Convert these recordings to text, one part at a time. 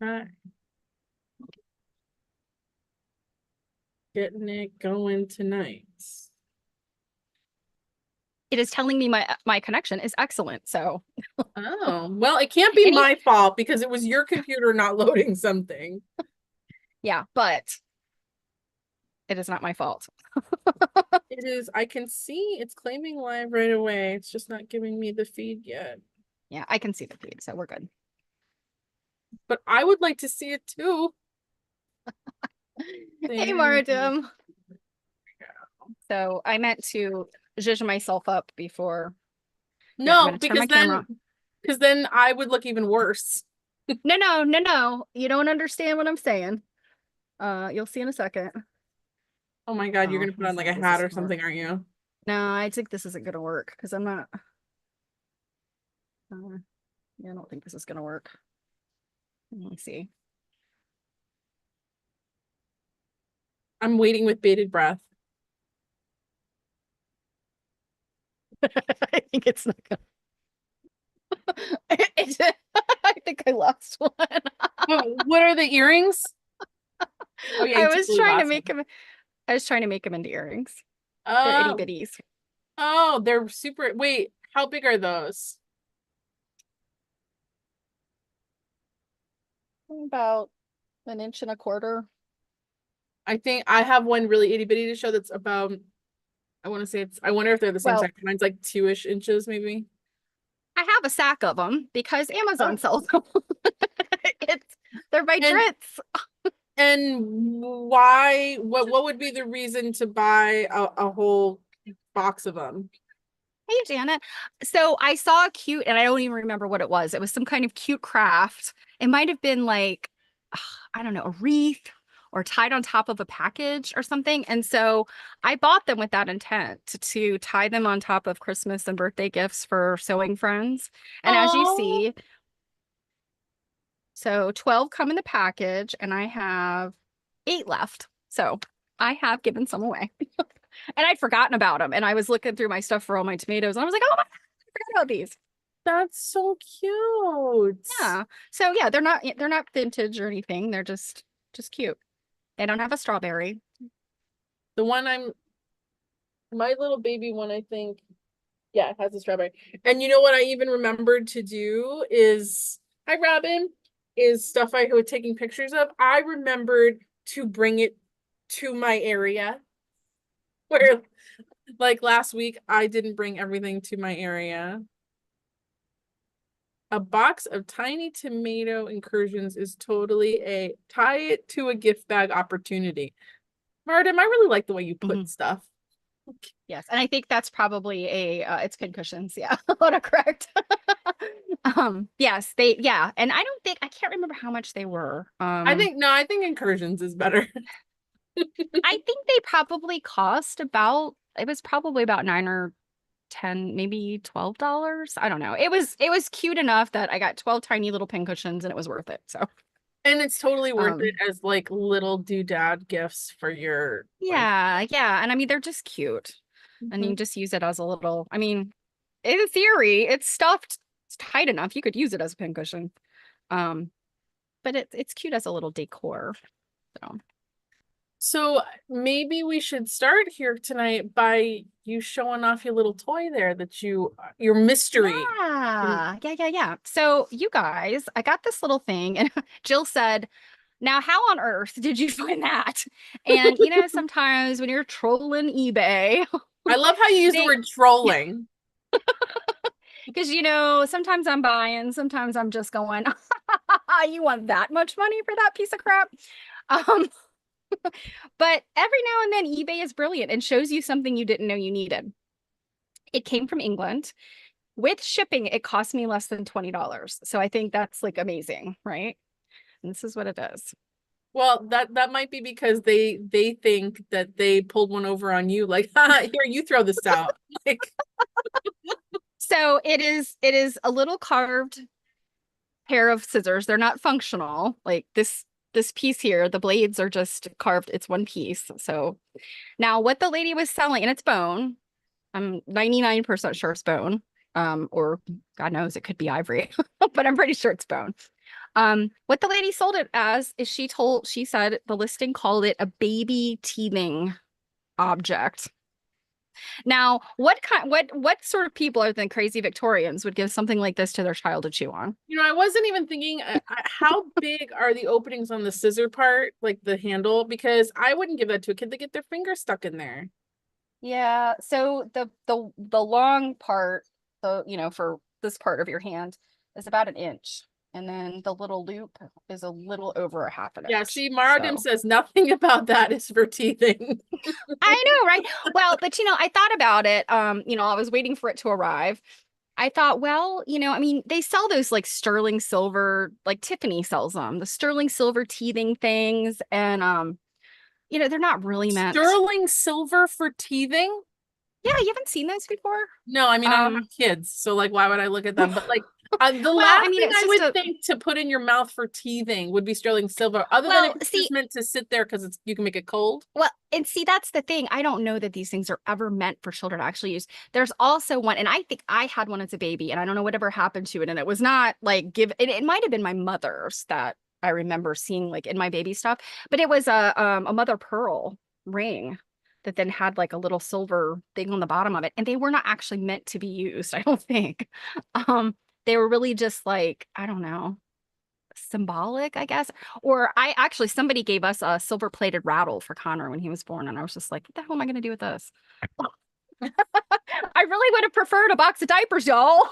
Okay. Getting it going tonight. It is telling me my connection is excellent. So Oh, well, it can't be any my fault because it was your computer not loading something. yeah, but it is not my fault. It is, I can see it's claiming live right away. It's just not giving me the feed yet. Yeah, I can see the feed, so we're good. But I would like to see it too. Hey, There we Mardim. go. So I meant to zhuzh myself up before. Here, I'm No, gonna turn my because camera on. then I would look even worse. No, no, no, no. You don't understand what I'm saying. You'll see in a second. Oh my God, you're Oh, gonna put on like a this hat isn't or gonna work. something, aren't you? No, I think this isn't gonna work because I'm not. Yeah, I don't think this is gonna work. Let me see. I'm waiting with bated breath. I think it's not gonna. I think I lost one. What are the earrings? Oh yeah, you I was totally trying to lost make them. him. I was trying to make him into earrings. They're itty Oh, bitties. oh, they're super. Wait, how big are those? About an inch and a quarter. I think I have one really itty bitty to show that's about, I want to say I wonder if they're the same size. Well, Mine's like 2-ish inches, maybe. I have a sack of them because Amazon Oh, sells them. It's they're by and Dritz. why, what would be the reason to buy a whole box of them? Hey, Janet. So I saw a cute, and I don't even remember what it was. It was some kind of cute craft. It might have been like, I don't know, a wreath or tied on top of a package or something. And so I bought them with that intent to tie them on top of Christmas and birthday gifts for sewing friends. And as you Oh, see, so 12 come in the package, and I have 8 left. So I have given some away. And I'd forgotten about them. And I was looking through my stuff for all my tomatoes, and I was like, oh my God, I forgot about these. that's so cute. Yeah. So yeah, they're not vintage or anything. They're just cute. They don't have a strawberry. The one my little baby one, I think, yeah, it has a strawberry. And you know what I even remembered to do is, hi Robin, is stuff I was taking pictures of. I remembered to bring it to my area where, like last week, I didn't bring everything to my area. A box of tiny tomato incursions is totally a tie it to a gift bag opportunity. Martin, I really like the way you put Mhm. stuff. Yes, and I think that's probably a it's pincushions. Yeah, autocorrect. Yes, yeah, and I can't remember how much they were. I think no, I think incursions is better. I think they probably cost about it was probably about 9 or 10, maybe $12. I don't know. It was cute enough that I got 12 tiny little pincushions and it was worth it. So, And it's totally worth it um, as like little doodad gifts for your like. yeah, yeah. And I mean, they're just cute. And you Mhm. can just use it as a little, I mean, in theory, it's stuffed, it's tight enough. You could use it as a pincushion. Um, but it's cute as a little decor. So, So maybe we should start here tonight by you showing off your little toy there that your mystery. yeah, yeah, yeah, yeah. So, you guys, I got this little thing, and Jill said, now, how on earth did you find that? And sometimes when you're trolling eBay, I love how you use the they, word trolling. because sometimes I'm buying, sometimes I'm just going, you want that much money for that piece of crap? Um, but every now and then eBay is brilliant and shows you something you didn't know you needed. It came from England. With shipping, it cost me less than $20. So I think that's like amazing, right? And this is what it is. Well, that might be because they think that they pulled one over on you, like, haha, here, you throw this out. Like, So it is a little carved pair of scissors. They're not functional. Like this piece here, the blades are just carved. It's one piece. So now what the lady was selling, and it's bone. I'm 99% sure it's bone. Or God knows it could be ivory, but I'm pretty sure it's bone. What the lady sold it as is she said the listing called it a baby teething object. Now, what sort of people other than crazy Victorians would give something like this to their child to chew on? I wasn't even thinking how big are the openings on the scissor part, like the handle, because I wouldn't give that to a kid to get their finger stuck in there. Yeah, so the long part, for this part of your hand is about an inch, and then the little loop is a little over a half an Yeah, inch. see, Maradim So says nothing about that is for teething. I know, right? Well, but I thought about it. I was waiting for it to arrive. I thought, well, I mean, they sell those like sterling silver, like Tiffany sells them, the sterling silver teething things, and they're not really meant. Sterling silver for teething? Yeah, you haven't seen those before? No, I mean, I don't Um, have kids, so like, why would I look at them? But like, the well, I last mean, thing it's I just would a think to put in your mouth for teething would be sterling silver, other than if well, it's just see, meant to sit there because you can make it cold. and see, that's the thing. I don't know that these things are ever meant for children to actually use. There's also one, and I think I had one as a baby, and I don't know whatever happened to it. And it was not like it might have been my mother's that I remember seeing like in my baby stuff, but it was a mother pearl ring that then had like a little silver thing on the bottom of it. And they were not actually meant to be used, I don't think. They were really just like, I don't know, symbolic, I guess. Or I actually somebody gave us a silver plated rattle for Connor when he was born, and I was just like, what the hell am I gonna do with this? I really would have preferred a box of diapers, y'all.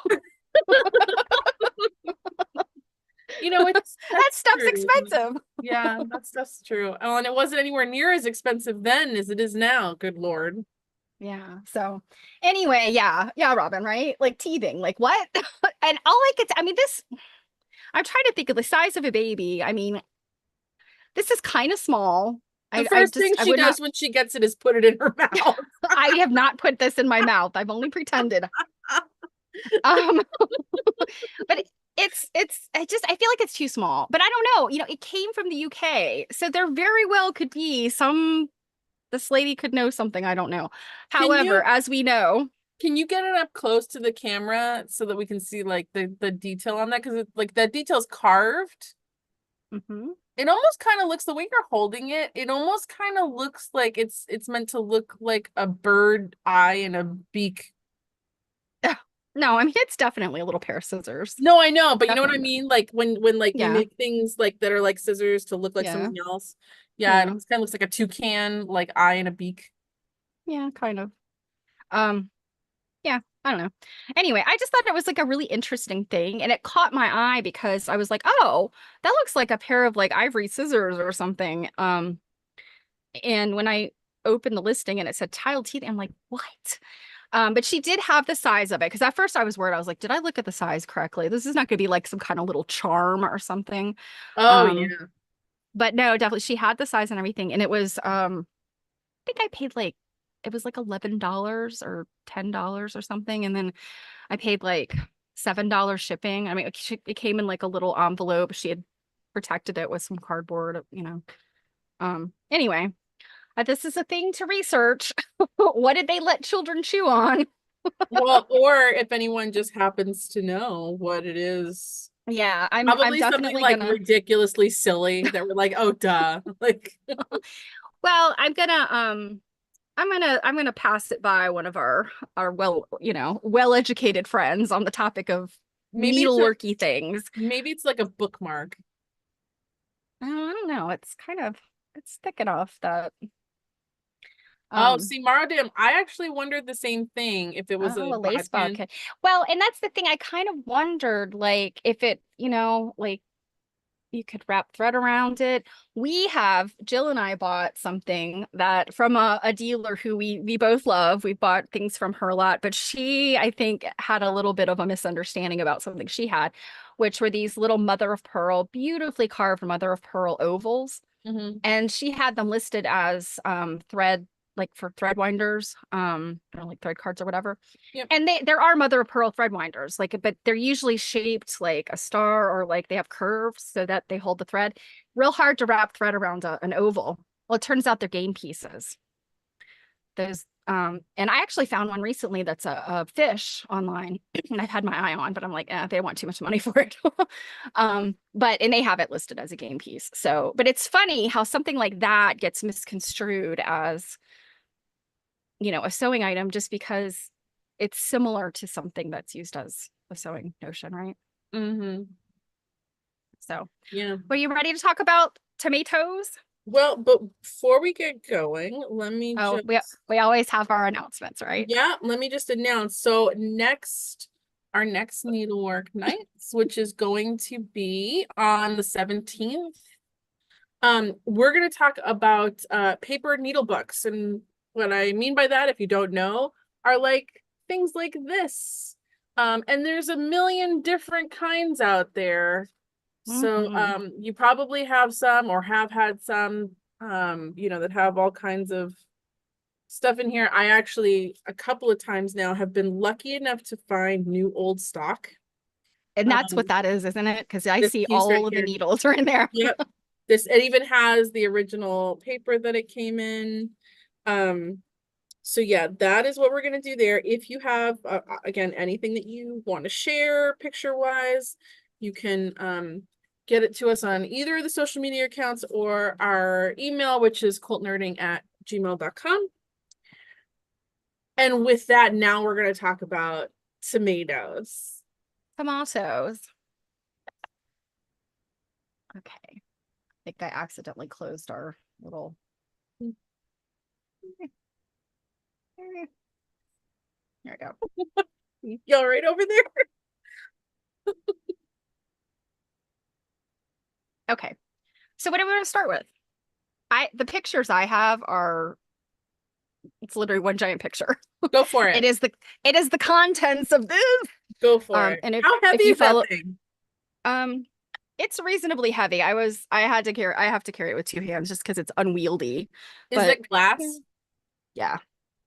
It's That that's stuff's true. expensive. Yeah, that's true. Oh, and it wasn't anywhere near as expensive then as it is now. Good Lord. Yeah. So anyway, yeah, Robin, right? Like teething, like what? And all I could, I mean, I'm trying to think of the size of a baby. I mean, this is kind of small. The first thing I she would not, does when she gets it is put it in her mouth. I have not put this in my mouth. I've only pretended. Um, but I feel like it's too small. But I don't know. It came from the UK. So there very well could be this lady could know something I don't know. Can However, you as we know, can you get it up close to the camera so that we can see like the detail on that? Because like that detail's carved. mhm. It almost kind of looks the way you're holding it. It almost kind of looks like it's meant to look like a bird eye and a beak. No, I mean it's definitely a little pair of scissors. No, I know, but you know what I Definitely. mean? Like when like we Yeah. make things like that are like scissors to look like Yeah. something else. Yeah, it Yeah. almost kind of looks like a toucan, like eye and a beak. Yeah, kind of. Um, yeah, I don't know. Anyway, I just thought it was like a really interesting thing and it caught my eye because I was like, "Oh, that looks like a pair of like ivory scissors or something." And when I opened the listing and it said child teeth, I'm like, "What?" But she did have the size of it because at first I was worried. I was like, "Did I look at the size correctly? This is not going to be like some kind of little charm or something." Oh Um, yeah. but no, definitely she had the size and everything and it was I think I paid like it was like $11 or $10 or something. And then I paid like $7 shipping. I mean, it came in like a little envelope. She had protected it with some cardboard. Anyway, this is a thing to research. What did they let children chew on? Well, or if anyone just happens to know what it is. Yeah, I'm Probably something definitely like gonna ridiculously silly that we're like, oh duh. Like well, I'm gonna pass it by one of our well-educated friends on the topic of maybe needleworky things. it's like a bookmark. I don't know. It's thick enough that Oh, um see, Maradam, I actually wondered the same thing if it was oh, a a lace bodkin. bucket. Well, and that's the thing. I kind of wondered like if it, like you could wrap thread around it. Jill and I bought something that from a dealer who we both love. We bought things from her a lot, but she, I think, had a little bit of a misunderstanding about something she had, which were these little mother of pearl, beautifully carved mother of pearl ovals. Hmm. And she had them listed as thread, like for thread winders, like thread cards or whatever. Yep. And there are mother of pearl thread winders, like, but they're usually shaped like a star or like they have curves so that they hold the thread. Real hard to wrap thread around an oval. Well, it turns out they're game pieces. And I actually found one recently that's a fish online, and I've had my eye on, but I'm like, they want too much money for it. And they have it listed as a game piece. So, but it's funny how something like that gets misconstrued as, a sewing item just because it's similar to something that's used as a sewing notion, right? Mm-hmm. So, Yeah. were you ready to talk about tomatoes? Well, but before we get going, let me Oh, just we always have our announcements, right? yeah, let me just announce. So our next Needlework Nights, which is going to be on the 17th. We're gonna talk about paper needle books. And what I mean by that, if you don't know, are like things like this. And there's a million different kinds out there. So Mhm. you probably have some or have had some that have all kinds of stuff in here. I actually a couple of times now have been lucky enough to find new old stock. And that's what Um, that is, isn't it? Because I this see piece right all of the here. needles are in there. Yep. It even has the original paper that it came in. Um, so yeah, that is what we're gonna do there. If you have again anything that you want to share picture wise, you can get it to us on either of the social media accounts or our email, which is quiltnerding@gmail.com. And with that, now we're going to talk about tomatoes. Tomatoes. Okay. I think I accidentally closed our little. There we go. Y'all right over there? Okay. So what do we want to start with? The pictures I have are it's literally one giant picture. Go for It it. is the contents of this. Go for it. And How heavy if you is that follow thing? um it's reasonably heavy. I have to carry it with two hands just because it's unwieldy. Is But it glass? yeah,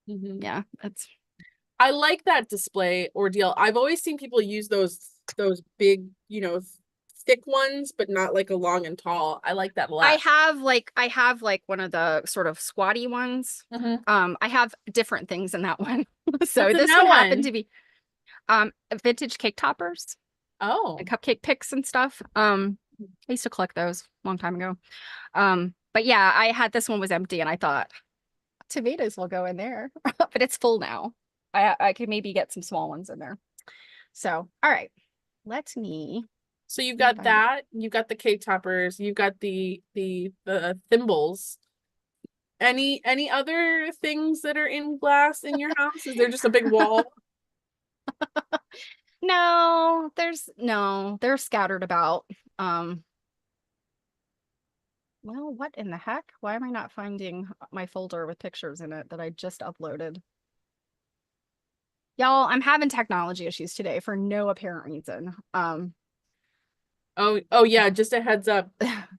Mhm. yeah, it's I like that display ordeal. I've always seen people use those big, thick ones, but not like a long and tall. I like that a lot. I have like one of the sort of squatty ones. Mhm. I have different things in that one. So What's in this that one happened one? to be vintage cake toppers and Oh. cupcake picks and stuff. I used to collect those a long time ago. But yeah, I had this one was empty and I thought tomatoes will go in there, but it's full now. I could maybe get some small ones in there. So, all right, let me So you've got find it. that, you've got the cake toppers, you've got the thimbles. Any other things that are in glass in your house? Is there just a big wall? No, they're scattered about. Um, well, what in the heck? Why am I not finding my folder with pictures in it that I just uploaded? Y'all, I'm having technology issues today for no apparent reason. Oh yeah, just a heads up.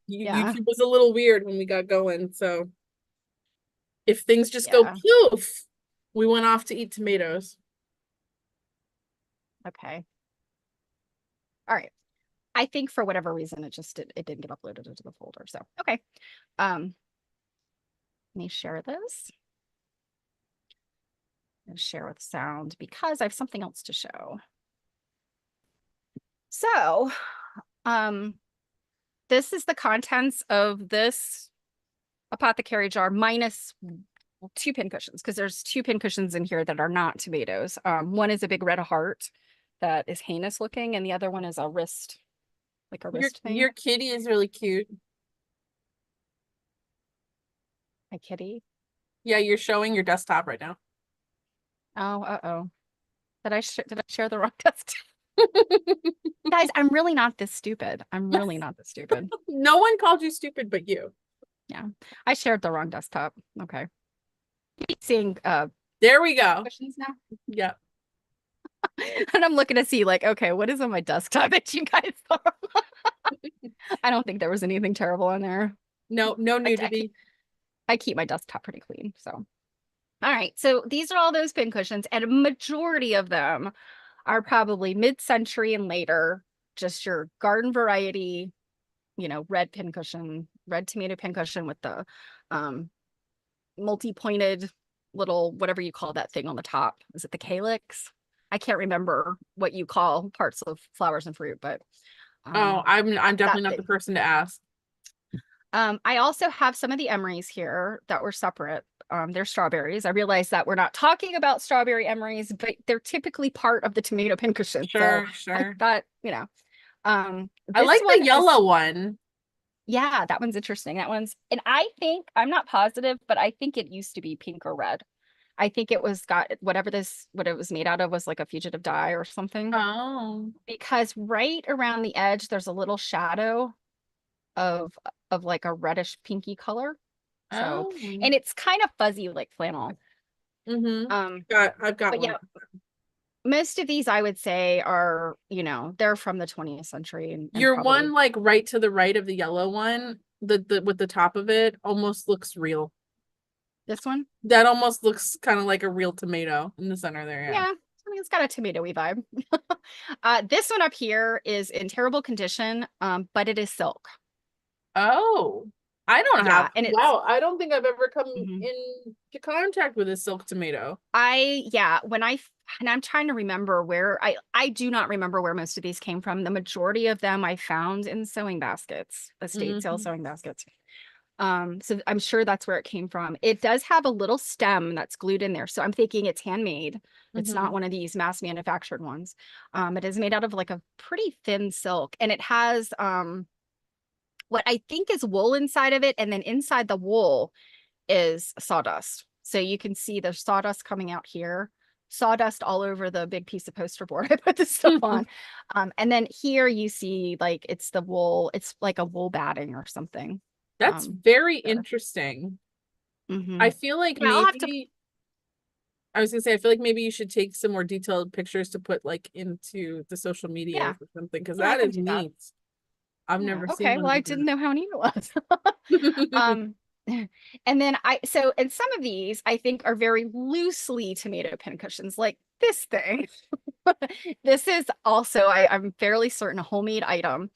Yeah, YouTube was a little weird when we got going, so if things just go yeah, poof, we went off to eat tomatoes. okay. All right. I think for whatever reason it didn't get uploaded into the folder. So, okay. Um, Let me share this and share with sound because I have something else to show. So, um, this is the contents of this apothecary jar minus two pin cushions because there's two pin cushions in here that are not tomatoes. One is a big red heart that is heinous looking, and the other one is a wrist, like a Your wrist thing. your kitty is really cute. My kitty. Yeah, you're showing your desktop right now. Oh, uh-oh. Did I share the wrong test? Guys, I'm really not this stupid. I'm really not this stupid. No one called you stupid but you. Yeah. I shared the wrong desktop. Okay. Seeing There we go. questions now. Yeah. And I'm looking to see like, okay, what is on my desktop that you guys saw? I don't think there was anything terrible on there. No, no I, I, keep, nudity. I keep my desktop pretty clean. So, all right. So these are all those pin cushions, and a majority of them are probably mid-century and later, just your garden variety, red pin cushion, red tomato pin cushion with the um multi-pointed, little, whatever you call that thing on the top. Is it the calyx? I can't remember what you call parts of flowers and fruit, but Oh, I'm that definitely not the thing. person to ask. I also have some of the emeries here that were separate. They're strawberries. I realize that we're not talking about strawberry emeries, but they're typically part of the tomato pincushion. So Sure, I sure. thought, I this like the one is, yellow one. yeah, that one's interesting. That one's, and I think, I'm not positive, but I think it used to be pink or red. I think it was got what it was made out of was like a fugitive dye or something. Oh. Because right around the edge, there's a little shadow of like a reddish pinky color. So, Oh. and it's kind of fuzzy like flannel. Mm-hmm. Um, I've got but one. yeah, most of these I would say are, they're from the 20th century and Your probably one like right to the right of the yellow one, the with the top of it almost looks real. this one. That almost looks kind of like a real tomato in the center there, yeah. Yeah, I mean, it's got a tomatoey vibe. This one up here is in terrible condition, but it is silk. Oh. I don't have, Yeah, and it's wow, I don't think I've ever come mhm. into contact with a silk tomato. Yeah, and I'm trying to remember where I do not remember where most of these came from. The majority of them I found in sewing baskets, estate sale Hmm. sewing baskets. So I'm sure that's where it came from. It does have a little stem that's glued in there. So I'm thinking it's handmade. It's not Hmm. one of these mass manufactured ones. It is made out of like a pretty thin silk and it has what I think is wool inside of it. And then inside the wool is sawdust. So you can see there's sawdust coming out here, sawdust all over the big piece of poster board I put this stuff on. And then here you see like it's the wool, it's like a wool batting or something. That's Um, very there. interesting. I Mm-hmm. feel like Yeah, I'll have to. maybe I was gonna say I feel like maybe you should take some more detailed pictures to put like into the social medias Yeah, or something because yeah, I that can is do that. neat. I've Yeah. never seen Okay. one Well, I like didn't know how neat it was. that. Um, and then and some of these I think are very loosely tomato pincushions, like this thing. This is also, I'm fairly certain, a homemade item.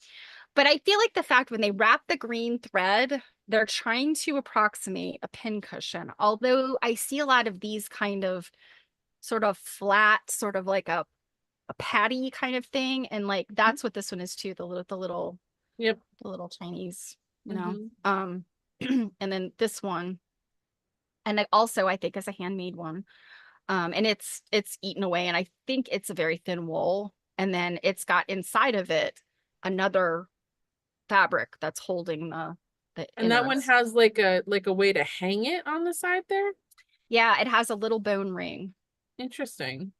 But I feel like the fact when they wrap the green thread, they're trying to approximate a pincushion. Although I see a lot of these kind of sort of flat, sort of like a patty kind of thing. And like that's what this one is too, Yep. the little Chinese, you know. Hmm. And then this one, and I think is a handmade one. And it's eaten away, and I think it's a very thin wool. And then it's got inside of it another fabric that's holding the And that one innards. has like a way to hang it on the side there. Yeah, it has a little bone ring. Interesting.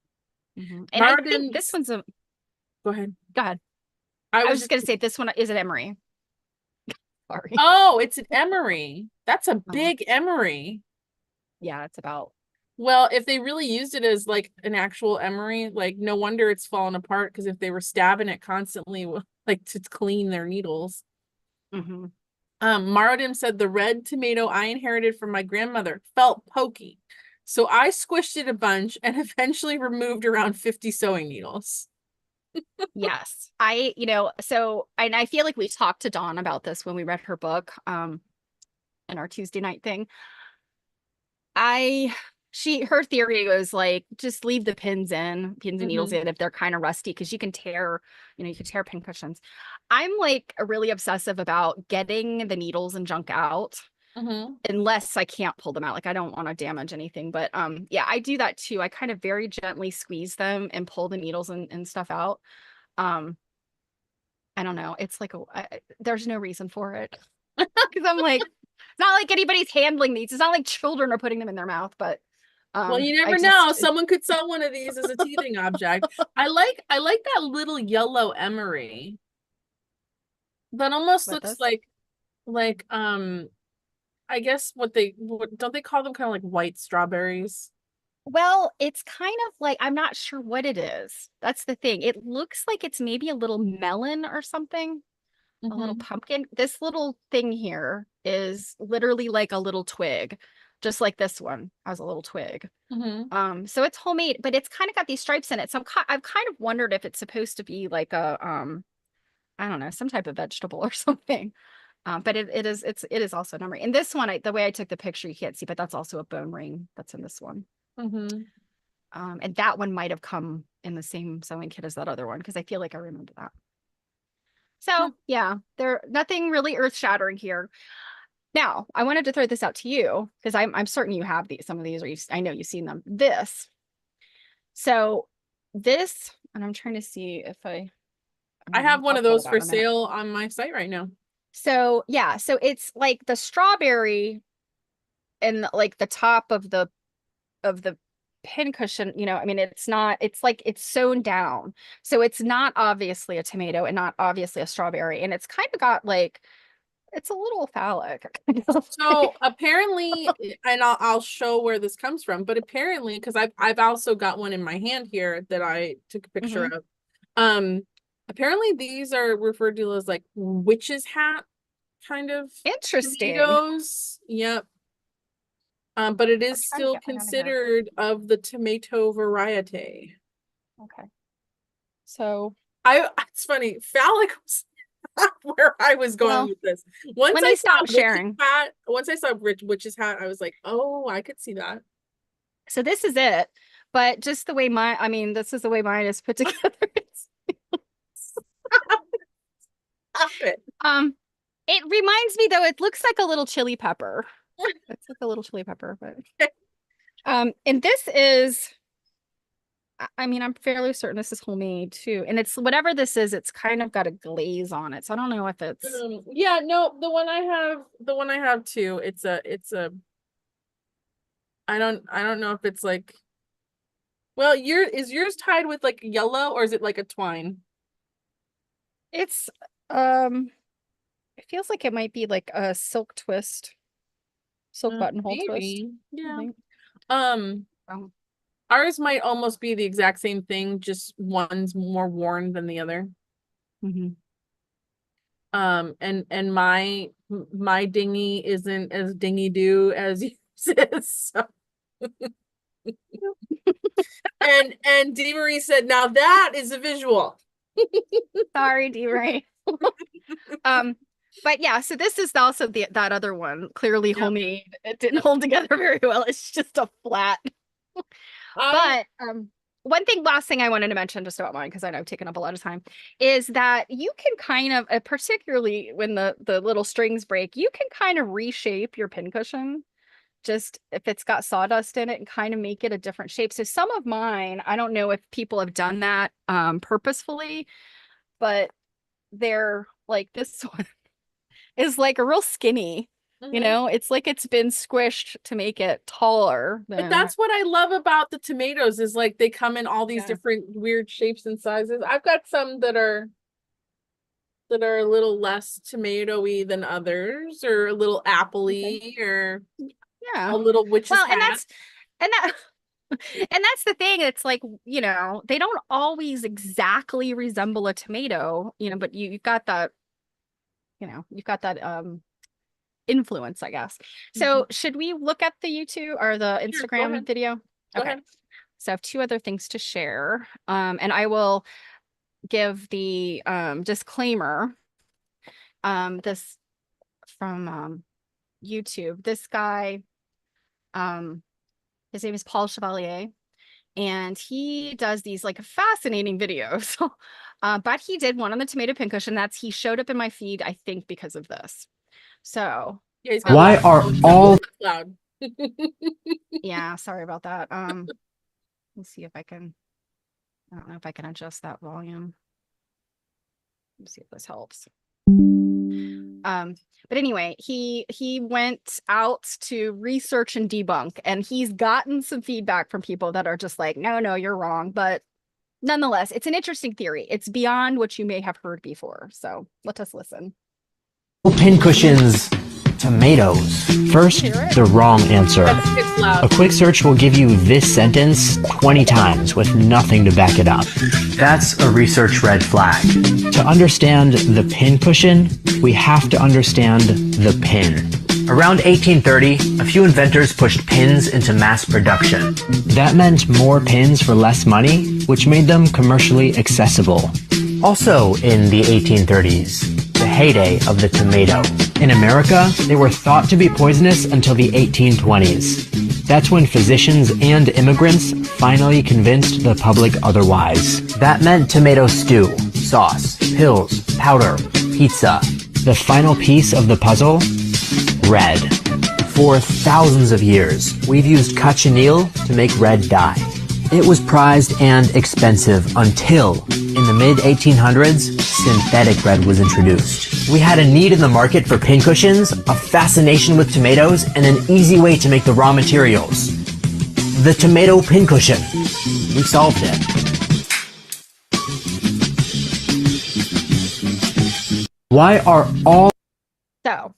And I Mara think this didn't one's a go ahead. go ahead. I I was was just just gonna say this one is an emery. Sorry. oh, it's an emery. That's a Uh, big emery. yeah, it's about Well, if they really used it as like an actual emery, like no wonder it's fallen apart because if they were stabbing it constantly like to clean their needles. mhm. Maradim said the red tomato I inherited from my grandmother felt pokey. So I squished it a bunch and eventually removed around 50 sewing needles. Yes. So and I feel like we talked to Dawn about this when we read her book, in our Tuesday night thing. I her theory was like just leave the pins and needles Hmm. in if they're kind of rusty because you can tear pin cushions. I'm like really obsessive about getting the needles and junk out Hmm. unless I can't pull them out. Like I don't want to damage anything. But yeah, I do that too. I kind of very gently squeeze them and pull the needles and stuff out. Um, I don't know. It's like there's no reason for it. Because I'm like, it's not like anybody's handling these. It's not like children are putting them in their mouth, but Well, you I never know. just Someone could sell one of these as a teething object. I like that little yellow emery. That almost with looks this. like I guess don't they call them kind of like white strawberries? Well, it's kind of like I'm not sure what it is. That's the thing. It looks like it's maybe a little melon or something, a little Hmm. pumpkin. This little thing here is literally like a little twig, just like this one has a little twig. Hmm. So it's homemade, but it's kind of got these stripes in it. So I've kind of wondered if it's supposed to be like I don't know, some type of vegetable or something. But it is also an emery. And this one, the way I took the picture, you can't see, but that's also a bone ring that's in this one. Mm-hmm. And that one might have come in the same sewing kit as that other one because I feel like I remember that. So yeah, there nothing really earth shattering here. Now I wanted to throw this out to you because I'm certain you have some of these, or I know you've seen them. So this, and I'm trying to see if I have one of those for sale on my site right now. So yeah, so it's like the strawberry and like the top of the pin cushion, I mean, it's like it's sewn down. So it's not obviously a tomato and not obviously a strawberry. And it's kind of got like, it's a little phallic. So apparently, and I'll show where this comes from, but apparently, because I've also got one in my hand here that I took a picture of. Apparently these are referred to as like witch's hat kind of interesting tomatoes. Yep. But it is still considered of the tomato variety. Okay. So it's funny, phallic was not where I was going with this. Once I saw witch's hat, I was like, oh, I could see that. So this is it, but just the way this is the way mine is put together. Stop it. It reminds me though, it looks like a little chili pepper. It's like a little chili pepper, but and this is, I mean, I'm fairly certain this is homemade too. And it's whatever this is, it's kind of got a glaze on it. So I don't know if it's yeah, no, the one I have too, it's a I don't know if it's like, well, is yours tied with like yellow or is it like a twine? It's it feels like it might be like a silk buttonhole twist. Yeah. Ours might almost be the exact same thing, just one's more worn than the other. And my dinghy isn't as dingy do as yours is. So. and Dee Marie said, now that is a visual. Sorry, Dee Marie. But yeah, so this is also that other one, clearly homemade. It didn't hold together very well. It's just a flat. But last thing I wanted to mention just about mine, because I know I've taken up a lot of time, is that you can kind of, particularly when the little strings break, you can kind of reshape your pincushion. Just if it's got sawdust in it and kind of make it a different shape. So some of mine, I don't know if people have done that purposefully, but they're like this one is like a real skinny, it's like it's been squished to make it taller. But that's what I love about the tomatoes is like they come in all these different weird shapes and sizes. I've got some that are a little less tomatoey than others, or a little appley, or a little witch's hat. And that's the thing. It's like, they don't always exactly resemble a tomato, but you've got that, influence, I guess. So should we look at the YouTube or the Instagram video? Go ahead. So I have two other things to share. And I will give the disclaimer. This from YouTube. This guy, his name is Paul Chevalier, and he does these like fascinating videos. But he did one on the tomato pincushion. He showed up in my feed, I think, because of this. So why are all loud? Yeah, sorry about that. Let's see if I don't know if I can adjust that volume. Let's see if this helps. But anyway, he went out to research and debunk, and he's gotten some feedback from people that are just like, no, you're wrong. But nonetheless, it's an interesting theory. It's beyond what you may have heard before. So let us listen. Pincushions tomatoes? First, the wrong answer. A quick search will give you this sentence 20 times with nothing to back it up. That's a research red flag. To understand the pincushion, we have to understand the pin. Around 1830, a few inventors pushed pins into mass production. That meant more pins for less money, which made them commercially accessible. Also in the 1830s, the heyday of the tomato. In America, they were thought to be poisonous until the 1820s. That's when physicians and immigrants finally convinced the public otherwise. That meant tomato stew, sauce, pills, powder, pizza. The final piece of the puzzle? Red. For thousands of years, we've used cochineal to make red dye. It was prized and expensive until, in the mid-1800s, synthetic red was introduced. We had a need in the market for pincushions, a fascination with tomatoes, and an easy way to make the raw materials. The tomato pincushion. We solved it. Why are all... So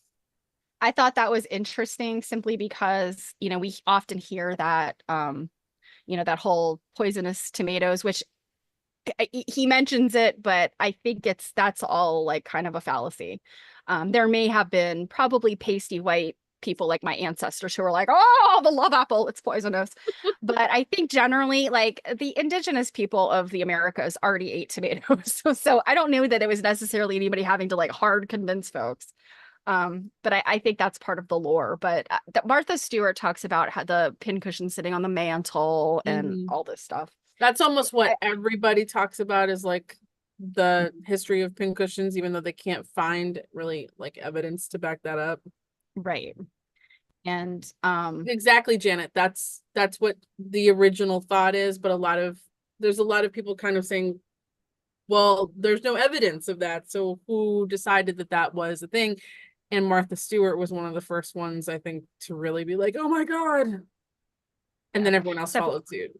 I thought that was interesting simply because, we often hear that, that whole poisonous tomatoes, which he mentions it, but I think that's all like kind of a fallacy. There may have been probably pasty white people like my ancestors who were like, oh, the love apple, it's poisonous. But I think generally like the indigenous people of the Americas already ate tomatoes. So I don't know that it was necessarily anybody having to like hard convince folks. But I think that's part of the lore. But Martha Stewart talks about how the pincushion sitting on the mantle and all this stuff. That's almost what everybody talks about is like the history of pincushions, even though they can't find really like evidence to back that up. Right. And exactly, Janet. That's what the original thought is, but there's a lot of people kind of saying, well, there's no evidence of that. So who decided that was a thing? And Martha Stewart was one of the first ones, I think, to really be like, oh my God. And then everyone else followed suit.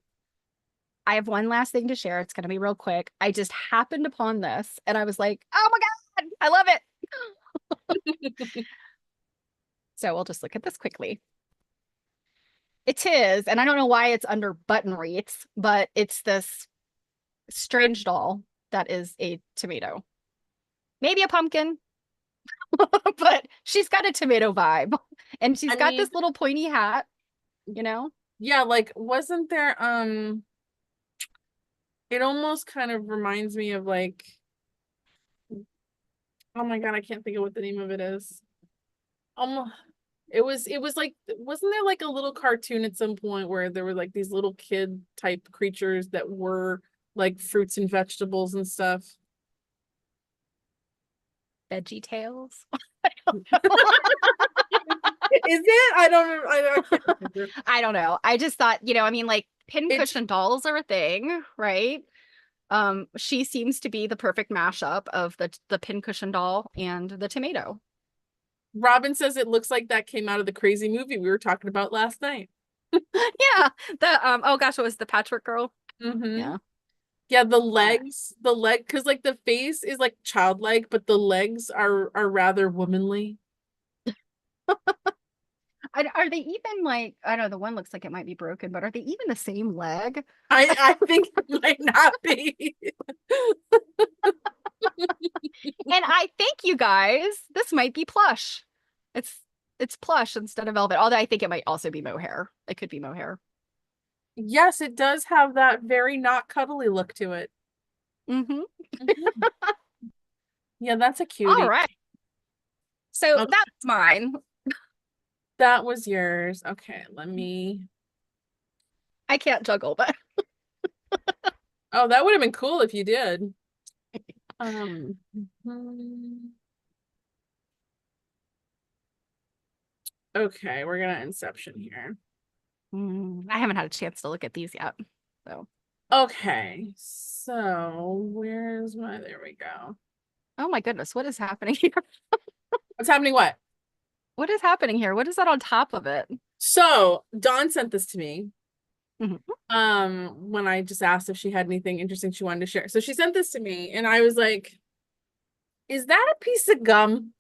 I have one last thing to share. It's going to be real quick. I just happened upon this and I was like, oh my God, I love it. So we'll just look at this quickly. It is, and I don't know why it's under button wreaths, but it's this strange doll that is a tomato. Maybe a pumpkin, but she's got a tomato vibe. And she's got this little pointy hat, Yeah, like wasn't there it almost kind of reminds me of like, oh my God, I can't think of what the name of it is. It was like, wasn't there like a little cartoon at some point where there were like these little kid type creatures that were like fruits and vegetables and stuff? Veggie Tales? Is it? I don't know. I just thought, like pincushion dolls are a thing, right? She seems to be the perfect mashup of the pincushion doll and the tomato. Robin says it looks like that came out of the crazy movie we were talking about last night. Yeah. Oh gosh, what was the Patchwork Girl? Yeah. Yeah, the leg, because like the face is like childlike, but the legs are rather womanly. Are they even like, I don't know, the one looks like it might be broken, but are they even the same leg? I think it might not be. And I think, you guys, this might be plush. It's plush instead of velvet, although I think it might also be mohair. It could be mohair. Yes, it does have that very not cuddly look to it. Yeah, that's a cutie. All right. So that's mine. That was yours. Okay, I can't juggle, but oh, that would have been cool if you did. Okay, we're gonna Inception here. I haven't had a chance to look at these yet. So okay, so there we go. Oh my goodness, what is happening here? What's happening? What is happening here? What is that on top of it? So Dawn sent this to me. When I just asked if she had anything interesting she wanted to share. So she sent this to me and I was like, is that a piece of gum?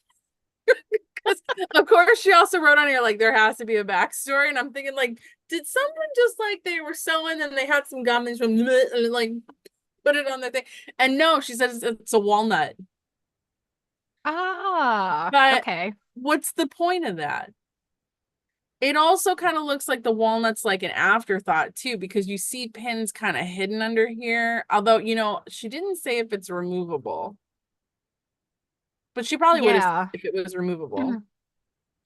Because of course she also wrote on here like there has to be a backstory, and I'm thinking like, did someone just like they were sewing and they had some gum and like put it on their thing? And no, she says it's a walnut. But okay. What's the point of that? It also kind of looks like the walnut's like an afterthought too, because you see pins kind of hidden under here. Although, she didn't say if it's removable. but she probably would have Yeah. if it was removable.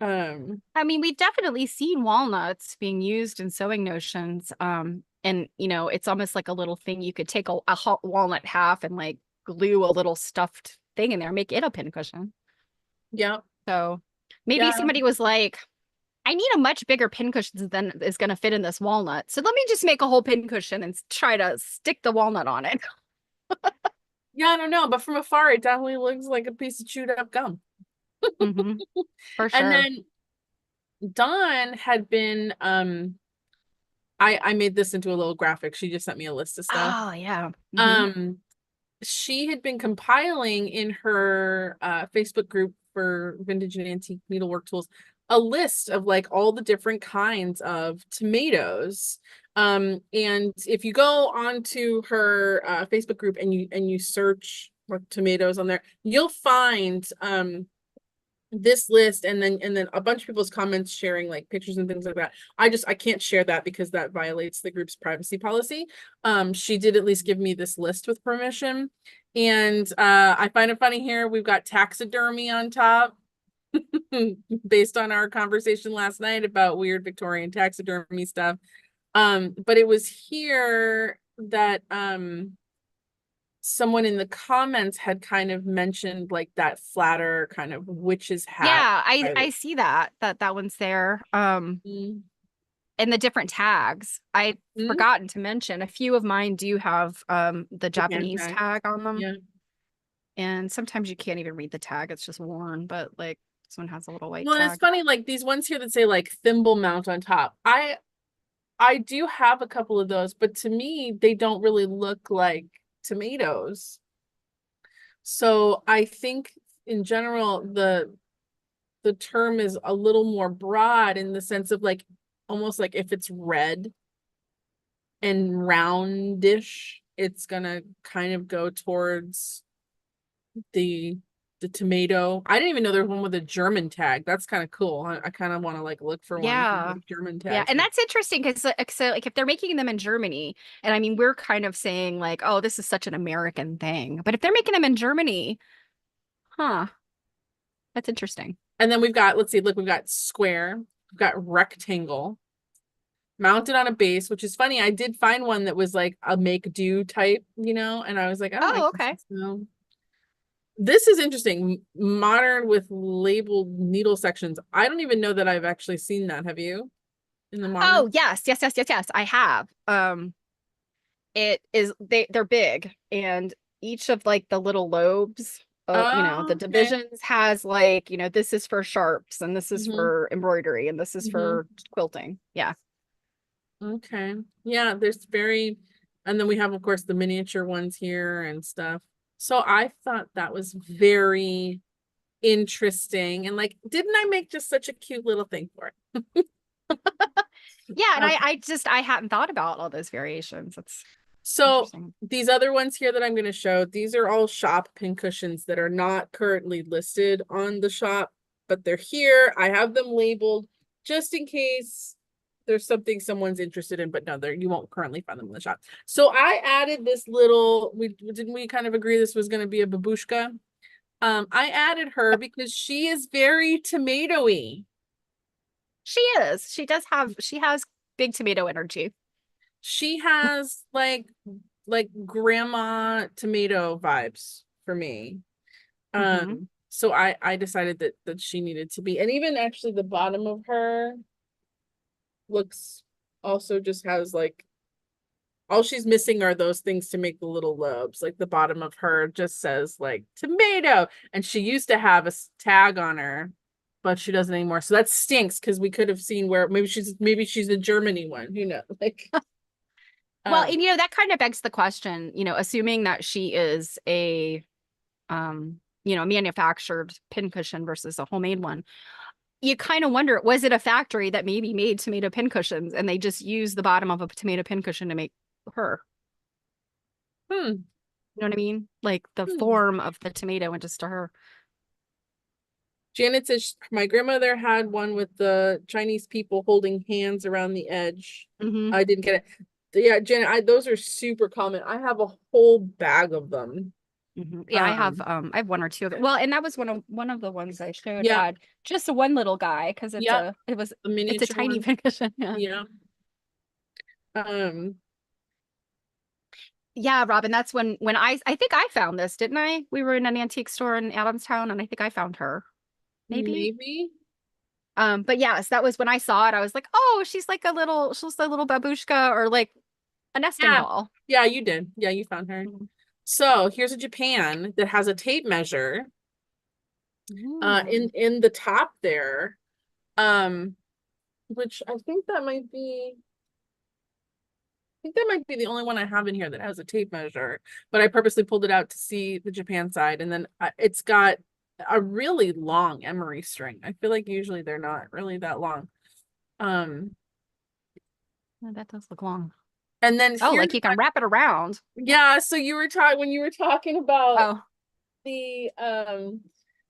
I mean, we've definitely seen walnuts being used in sewing notions. And it's almost like a little thing you could take a hot walnut half and like glue a little stuffed thing in there, make it a pincushion. Yeah. So maybe Yeah. somebody was like, I need a much bigger pincushion than is going to fit in this walnut. So let me just make a whole pincushion and try to stick the walnut on it. Yeah, I don't know, but from afar it definitely looks like a piece of chewed up gum. For And sure. then Dawn had been I made this into a little graphic. She just sent me a list of stuff. Oh, yeah. She had been compiling in her Facebook group for vintage and antique needlework tools a list of like all the different kinds of tomatoes. And if you go onto her Facebook group and you search for tomatoes on there, you'll find this list and then a bunch of people's comments sharing like pictures and things like that. I can't share that because that violates the group's privacy policy. She did at least give me this list with permission. And I find it funny here. We've got taxidermy on top based on our conversation last night about weird Victorian taxidermy stuff. But it was here that someone in the comments had kind of mentioned like that flatter kind of witch's hat. Yeah, I see that one's there. Mm. And the different tags. I Mm. forgotten to mention a few of mine do have the Japanese tag. tag on them. Yeah. And sometimes you can't even read the tag, it's just worn, but like this one has a little white Well, tag. it's funny, like these ones here that say like thimble mount on top. I do have a couple of those, but to me, they don't really look like tomatoes. So I think in general, the term is a little more broad in the sense of like almost like if it's red and roundish, it's gonna kind of go towards the tomato. I didn't even know there was one with a German tag. That's kind of cool. I kind of want to like look for one with German Yeah, tags. and that's interesting because so like if they're making them in Germany, and I mean we're kind of saying like, oh, this is such an American thing, but if they're making them in Germany, that's interesting. And then we've got, let's see, look, we've got square, we've got rectangle, mounted on a base, which is funny. I did find one that was like a make do type, and I was like, oh, Okay. So. This is interesting. Modern with labeled needle sections. I don't even know that I've actually seen that. Have you? In the modern? Oh, yes. I have. It is they're big, and each of like the little lobes of the divisions has like, this is for sharps and this is for embroidery and this is for quilting. Yeah. Okay. Yeah, and then we have of course the miniature ones here and stuff. So I thought that was very interesting and like, didn't I make just such a cute little thing for it? Yeah, and I hadn't thought about all those variations. That's so these other ones here that I'm going to show, these are all shop pincushions that are not currently listed on the shop, but they're here. I have them labeled just in case there's something someone's interested in, but no, you won't currently find them in the shop. So I added this little, didn't we kind of agree this was going to be a babushka? I added her because she is very tomatoey. She is. She has big tomato energy. She has like grandma tomato vibes for me. So I decided that she needed to be, and even actually the bottom of her looks also just has like all she's missing are those things to make the little lobes. Like the bottom of her just says like tomato, and she used to have a tag on her, but she doesn't anymore. So that stinks because we could have seen where maybe she's a Germany one. Who knows? Like, well, and that kind of begs the question. Assuming that she is a manufactured pincushion versus a homemade one, you kind of wonder, was it a factory that maybe made tomato pincushions and they just used the bottom of a tomato pincushion to make her? You know what I mean? Like the form of the tomato went just to her. Janet says my grandmother had one with the Chinese people holding hands around the edge. I didn't get it. Yeah, Janet, those are super common. I have a whole bag of them. Yeah, I have Um, I have one or two of it. Well, and that was one of the ones I showed yeah, had just a one little guy because yeah, a it's a miniature tiny one. pincushion. Yeah. Yeah. Um, Yeah, Robin, that's when I think I found this, didn't I? We were in an antique store in Adamstown and I think I found her. Maybe. maybe. But yes, that was when I saw it. I was like, "Oh, she's a little babushka or like a nesting Yeah. doll." Yeah, you did. Yeah, you found her. Mhm. So here's a Japan that has a tape measure Ooh. in the top there. Which I think that might be the only one I have in here that has a tape measure, but I purposely pulled it out to see the Japan side. And then it's got a really long emery string. I feel like usually they're not really that long. Um, Oh, that does look long. and then Oh, here's like you can wrap it around. yeah, so you were talking when you were talking about Oh,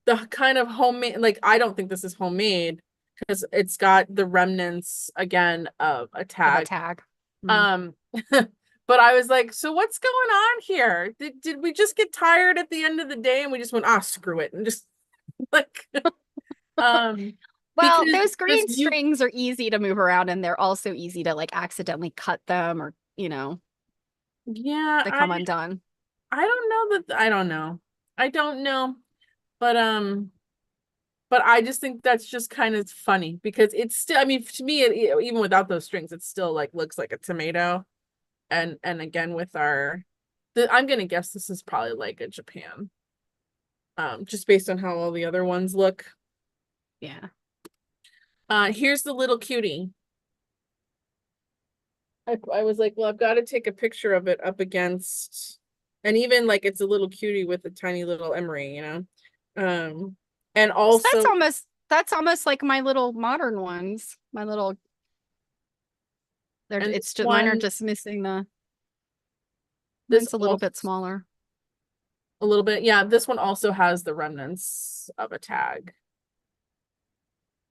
the kind of homemade, like I don't think this is homemade because it's got the remnants again of a of a tag. tag. Um, but I was like, so what's going on here? Did we just get tired at the end of the day and we just went, ah, screw it, and just like um Well, because those this green you strings are easy to move around and they're also easy to like accidentally cut them or, yeah, they come undone. I don't know that I don't know. I don't know. But but I just think that's just kind of funny because it's still, I mean, to me, even without those strings, it still like looks like a tomato. And again with I'm gonna guess this is probably like a Japan. Just based on how all the other ones look. Yeah. Here's the little cutie. I was like, well, I've got to take a picture of it up against, and even like it's a little cutie with a tiny little emery, and So also, that's almost like my little modern ones. My little and it's this just mine are one, just missing this mine's a little also bit smaller. a little bit, yeah. This one also has the remnants of a tag,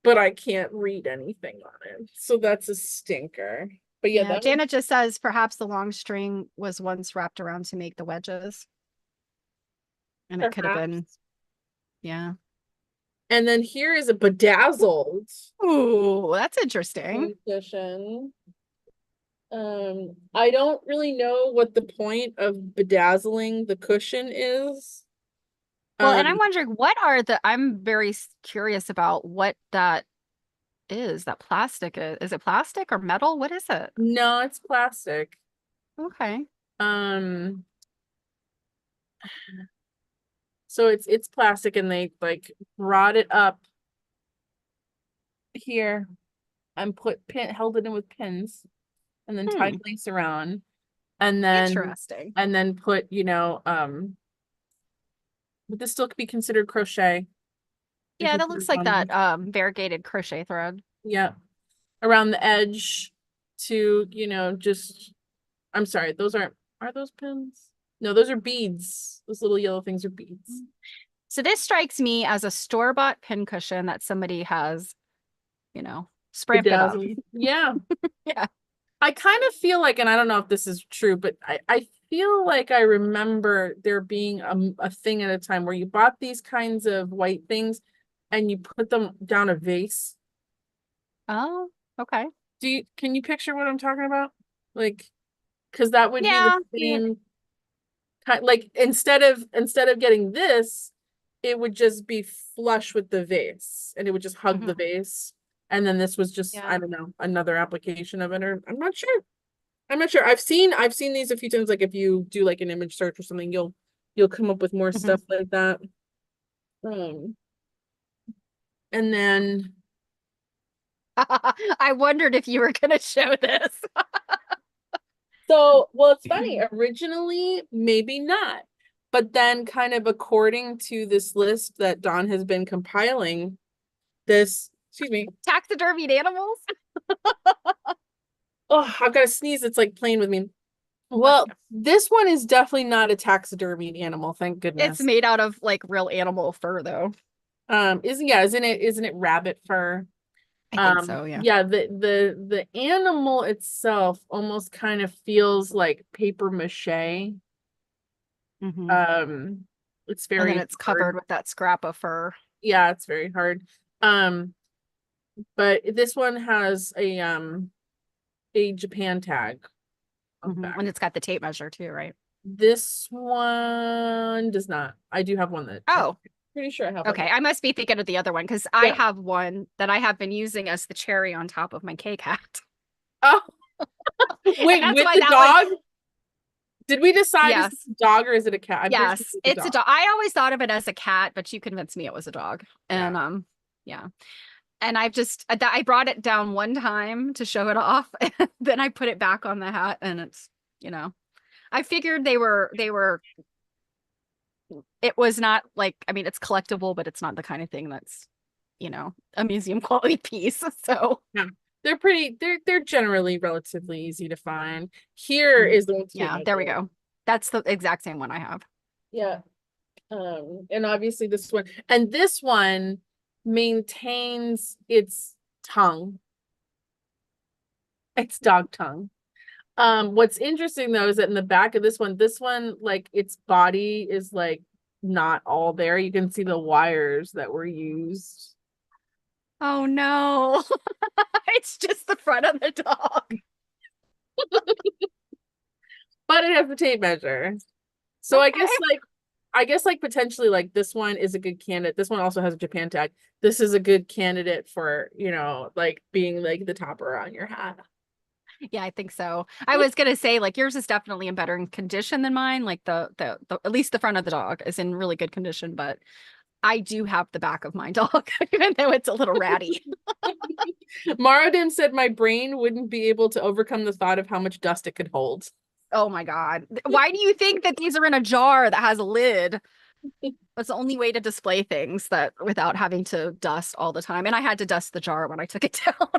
but I can't read anything on it, so that's a stinker. But yeah, Yeah, that was Janet just says perhaps the long string was once wrapped around to make the wedges. And it could have been, perhaps. yeah. And then here is a bedazzled Ooh, that's interesting. cushion. I don't really know what the point of bedazzling the cushion is. Well, and I'm Um, wondering I'm very curious about what that is, that plastic is. Is it plastic or metal? What is it? no, it's plastic. Okay. Um, so it's plastic and they like brought it up here and held it in with pins and then tied Hmm. lace around and then Interesting. put, would this still be considered crochet? Be Yeah, that considered looks like that bondage? variegated crochet thread. Yeah. Around the edge to, just I'm sorry, are those pins? No, those are beads. Those little yellow things are beads. So this strikes me as a store-bought pincushion that somebody has, scramped it up. Bedazzled. Yeah. Yeah. I kind of feel like, and I don't know if this is true, but I feel like I remember there being a thing at a time where you bought these kinds of white things and you put them down a vase. Oh, okay. Can you picture what I'm talking about? Like, because that would be the Yeah. Yeah. same kind, like instead of getting this, it would just be flush with the vase and it would just hug the Mhm. vase. And then this was just, I Yeah. don't know, another application of it, or I'm not sure. I'm not sure. I've seen these a few times. Like if you do like an image search or something, you'll come up with more Mhm. stuff like that. Um, and then I wondered if you were going to show this. well, it's funny. Originally, maybe not, but then kind of according to this list that Dawn has been compiling, excuse me. Taxidermied animals? Oh, I've got to sneeze. It's like playing with me. Well, this one is definitely not a taxidermied animal, thank It's goodness. made out of like real animal fur though. Isn't it rabbit fur? I think so, yeah. Yeah, the animal itself almost kind of feels like paper mache. Mhm. It's And very then it's hard. covered with that scrap of fur. Yeah, it's very hard. But this one has a Japan tag on the back. And it's got the tape measure too, right? This one does not. I do have one that Oh, I'm pretty sure I have okay. one. I must be thinking of the other one because I Yeah. have one that I have been using as the cherry on top of my K-Cat. Oh, wait, That's with why the that dog? one. Did we decide is Yes. this a dog or is it a cat? I'm pretty sure Yes, it's it's a dog. I always thought of it as a cat, but you convinced me it was a dog. And yeah. And I brought it down one time to show it off, and then I put it back on the hat, and it's, I figured it was not like, I mean, it's collectible, but it's not the kind of thing that's, a museum quality piece. So Yeah. They're generally relatively easy to find. Here is the one. yeah, there we go. That's the exact same one I have. Yeah. And obviously this one maintains its tongue. It's dog tongue. What's interesting though is that in the back of this one, like its body is like not all there. You can see the wires that were used. Oh no. It's just the front of the dog. But it has the tape measure. So Okay. I guess potentially like this one is a good candidate. This one also has a Japan tag. This is a good candidate for, like being like the topper on your hat. Yeah, I think so. I was gonna say, like, yours is definitely in better condition than mine. Like the at least the front of the dog is in really good condition, but I do have the back of my dog, even though it's a little ratty. Marodin said my brain wouldn't be able to overcome the thought of how much dust it could hold. Oh my God. Why do you think that these are in a jar that has a lid? That's the only way to display things that without having to dust all the time. And I had to dust the jar when I took it down.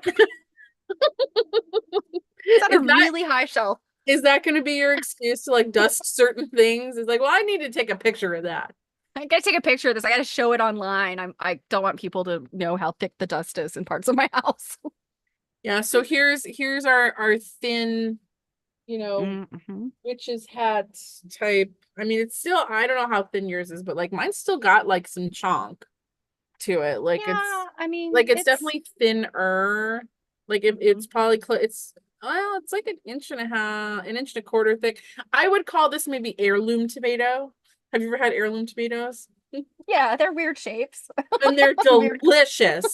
It's on a really high shelf. Is that going to be your excuse to like dust certain things? It's like, well, I need to take a picture of that. I gotta take a picture of this. I gotta show it online. I don't want people to know how thick the dust is in parts of my house. Yeah, so here's our thin, witch's hat type. I mean, it's still, I don't know how thin yours is, but like mine's still got like some chonk to it. Like it's definitely thinner. Like it's probably it's like an inch and a quarter thick. I would call this maybe heirloom tomato. Have you ever had heirloom tomatoes? Yeah, they're weird shapes. And they're delicious.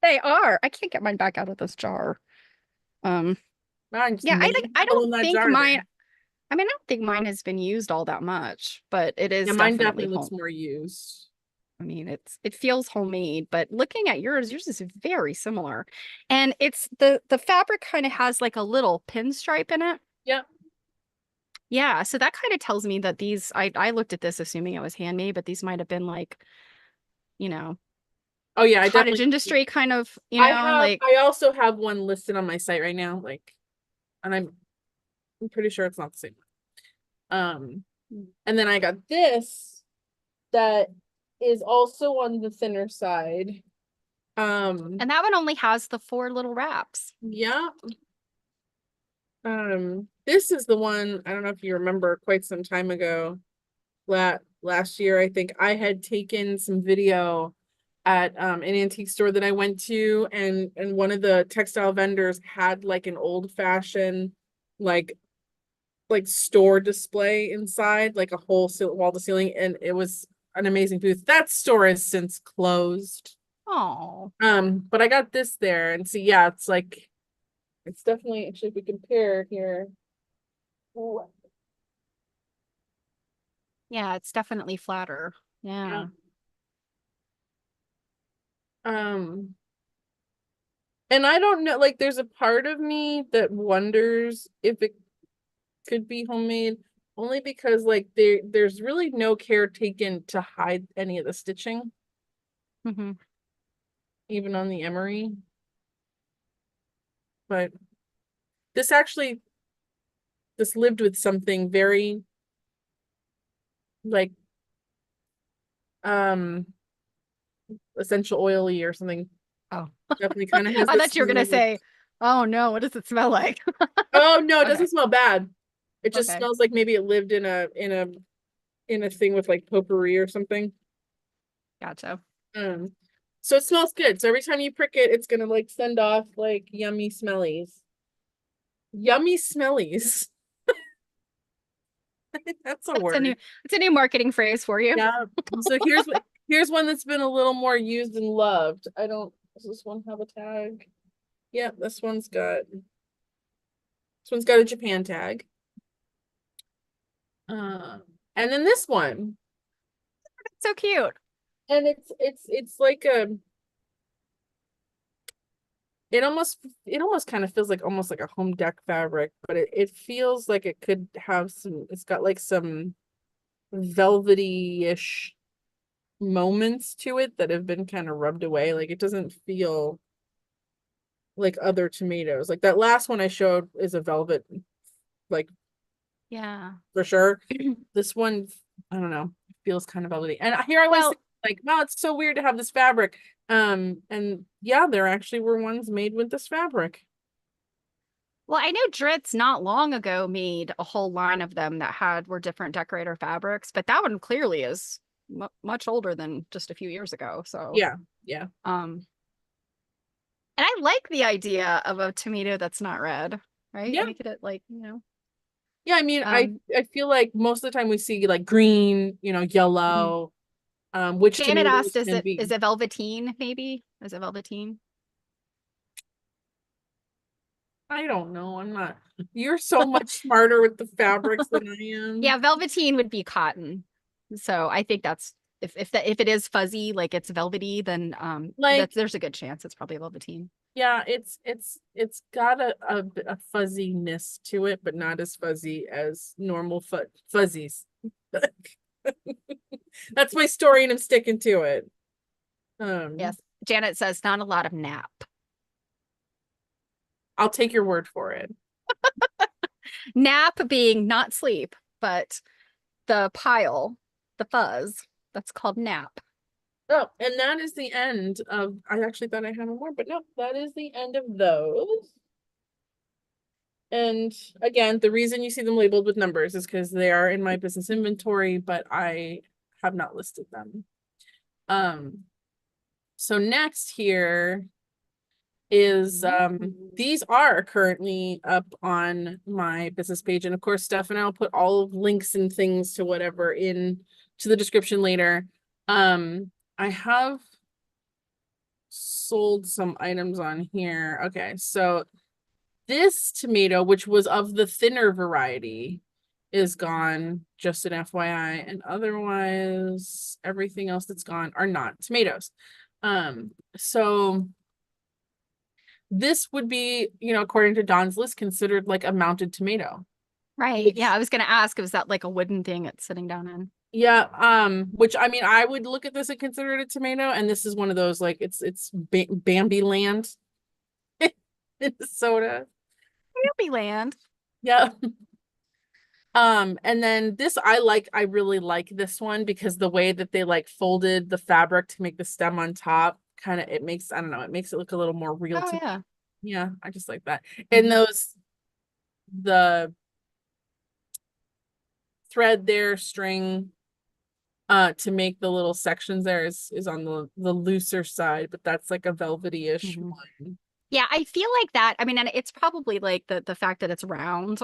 They are. I can't get mine back out of this jar. Yeah, I don't think mine. I mean, I don't think mine has been used all that much, but it is. Yeah, mine definitely looks more used. I mean, it feels homemade, but looking at yours is very similar. And it's the fabric kind of has like a little pinstripe in it. Yeah. Yeah, so that kind of tells me that these I looked at this assuming it was handmade, but these might have been like, oh yeah, cottage industry kind of, I also have one listed on my site right now, like, and I'm pretty sure it's not the same one. And then I got this that is also on the thinner side. And that one only has the 4 little wraps. Yeah. This is the one, I don't know if you remember, quite some time ago, last year, I think I had taken some video at an antique store that I went to, and one of the textile vendors had like an old-fashioned like store display inside, like a whole wall to ceiling, and it was an amazing booth. That store has since closed. Oh. But I got this there, and see, yeah, it's like, it's definitely, actually, if we compare here. Ooh. Yeah, it's definitely flatter. Yeah. And I don't know, like there's a part of me that wonders if it could be homemade, only because like there's really no care taken to hide any of the stitching. Even on the emery. But this lived with something very like essential oily or something. Oh, definitely kind of has I thought you were gonna say, oh no, what does it smell like? Oh no, it doesn't smell bad. It just Okay. smells like maybe it lived in a in a thing with like potpourri or something. Gotcha. So it smells good. So every time you prick it, it's gonna like send off like yummy smellies. Yummy smellies. That's a word. It's a new marketing phrase for you. Yeah. So here's one that's been a little more used and loved. Does this one have a tag? Yeah, this one's got a Japan tag. And then this one. So cute. And it's like it almost kind of feels like almost like a home deck fabric, but it feels like it could have it's got like some velvety-ish moments to it that have been kind of rubbed away. Like it doesn't feel like other tomatoes. Like that last one I showed is a velvet, like Yeah. for sure. This one, I don't know, feels kind of velvety. And here I was like, wow, it's so weird to have this fabric. And yeah, there actually were ones made with this fabric. Well, I know Dritz not long ago made a whole line of them that were different decorator fabrics, but that one clearly is much older than just a few years ago. So yeah. And I like the idea of a tomato that's not red, right? Yeah. Make it like, Yeah, I mean, I feel like most of the time we see like green, yellow, which Janet asked, is can it be. velveteen, maybe? Is it velveteen? I don't know. I'm not. You're so much smarter with the fabrics than I am. Yeah, velveteen would be cotton. So I think that's if it is fuzzy, like it's velvety, then there's a good chance it's probably velveteen. Yeah, it's got a fuzziness to it, but not as fuzzy as normal fuzzies. That's my story, and I'm sticking to it. Yes, Janet says not a lot of nap. I'll take your word for it. Nap being not sleep, but the pile, the fuzz, that's called nap. Oh, and that is the end of, I actually thought I had more, but no, that is the end of those. And again, the reason you see them labeled with numbers is because they are in my business inventory, but I have not listed them. So next here is these are currently up on my business page, and of course Steph and I'll put all of links and things to whatever in to the description later. I have sold some items on here. Okay, so this tomato, which was of the thinner variety, is gone, just an FYI, and otherwise everything else that's gone are not tomatoes. So this would be, according to Don's list, considered like a mounted tomato. Right. Yeah, I was gonna ask, was that like a wooden thing it's sitting down in? Yeah, which I mean, I would look at this and consider it a tomato, and this is one of those like it's Bambi land, Minnesota. Bambi land. Yeah. And then this I really like this one because the way that they like folded the fabric to make the stem on top, kind of it makes it look a little more real to yeah. me. Yeah, I just like that. And the thread there, string to make the little sections there is on the looser side, but that's like a velvety-ish one. Yeah, I feel like that. I mean, and it's probably like the fact that it's round,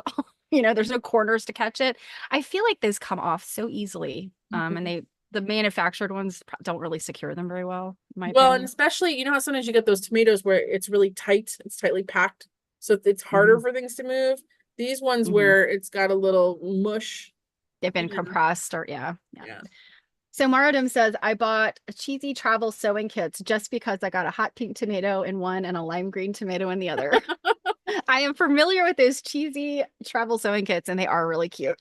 there's no corners to catch it. I feel like those come off so easily. And the manufactured ones don't really secure them very well. And especially, how sometimes you get those tomatoes where it's really tight, it's tightly packed, so it's harder for things to move. These ones where it's got a little mush. They've been compressed or yeah. So Marodum says, I bought cheesy travel sewing kits just because I got a hot pink tomato in one and a lime green tomato in the other. I am familiar with those cheesy travel sewing kits and they are really cute.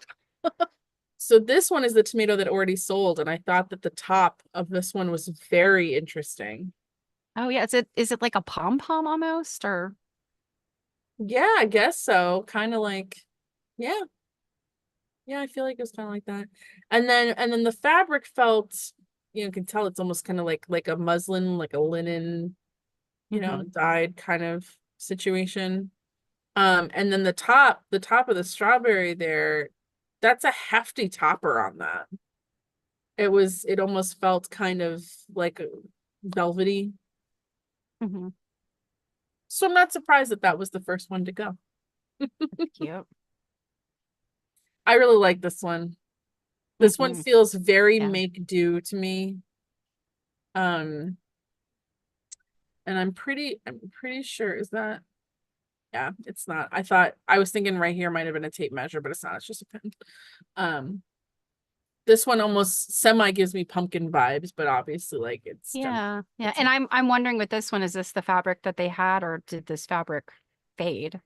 So this one is the tomato that already sold, and I thought that the top of this one was very interesting. Oh yeah, is it like a pom-pom almost, or? Yeah, I guess so. Kind of like, yeah. Yeah, I feel like it was kind of like that. And then the fabric felt, you can tell it's almost kind of like a muslin, like a linen, dyed kind of situation. And then the top of the strawberry there, that's a hefty topper on that. it almost felt kind of like velvety. Mm-hmm. So I'm not surprised that that was the first one to go. Cute. I really like this one. This one Mhm. feels very Yeah. make do to me. And I'm pretty sure, is that, yeah, it's not. I was thinking right here might have been a tape measure, but it's not, it's just a pen. This one almost semi gives me pumpkin vibes, but obviously like it's Yeah. Yeah. And I'm wondering with this one, is this the fabric that they had, or did this fabric fade?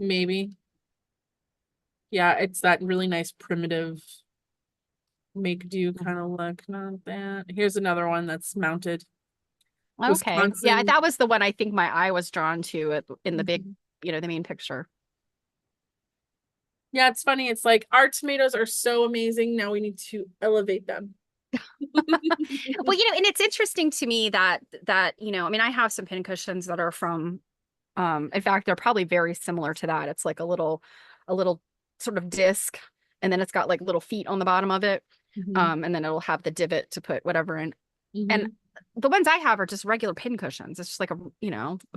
maybe. Yeah, it's that really nice primitive make do kind of look. Not that. Here's another one that's mounted. Okay. Yeah, Wisconsin. that was the one I think my eye was drawn to in the big, Mhm. the main picture. Yeah, it's funny. It's like our tomatoes are so amazing. Now we need to elevate them. Well, and it's interesting to me that I mean, I have some pincushions that are from in fact, they're probably very similar to that. It's like a little sort of disc, and then it's got like little feet on the bottom of it. Mhm. And then it'll have the divot to put whatever in. And Mhm. the ones I have are just regular pin cushions. It's just like a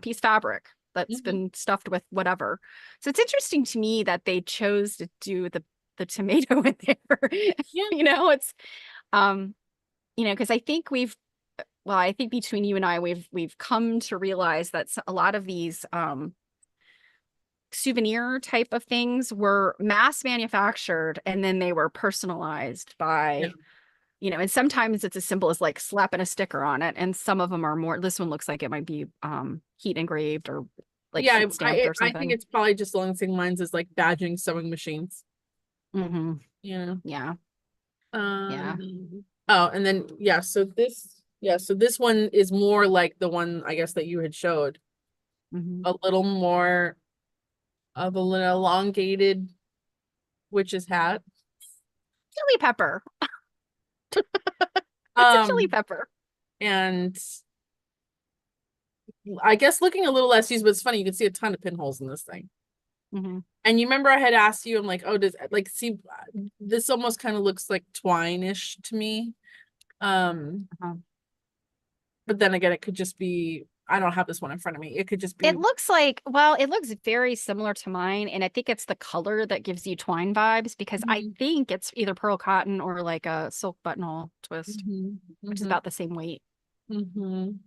piece of fabric that's Mhm. been stuffed with whatever. So it's interesting to me that they chose to do the tomato in there. Yeah. It's because I think between you and I, we've come to realize that a lot of these souvenir type of things were mass manufactured, and then they were personalized by, and sometimes it's as simple as like slapping a sticker on it, and some of them are more, this one looks like it might be heat engraved or like Yeah, heat stamped or I think something. it's probably just along the same lines as like badging sewing machines. Mm-hmm. Yeah. Yeah. Yeah. Oh, and then so this one is more like the one I guess that you had showed. Mm-hmm. A little more of a little elongated witch's hat. Chili pepper. It's a chili Um, pepper. and I guess looking a little less used, but it's funny, you can see a ton of pinholes in this thing. Mm-hmm. And you remember I had asked you, I'm like, oh, does like see this almost kind of looks like twine-ish to me. Uh-huh. But then again, it could just be, I don't have this one in front of me. It could just be, It looks like, well, it looks very similar to mine. And I think it's the color that gives you twine vibes, because I Mhm, think it's either pearl cotton or like a silk buttonhole twist, mhm, which is mhm, about the same weight. mhm.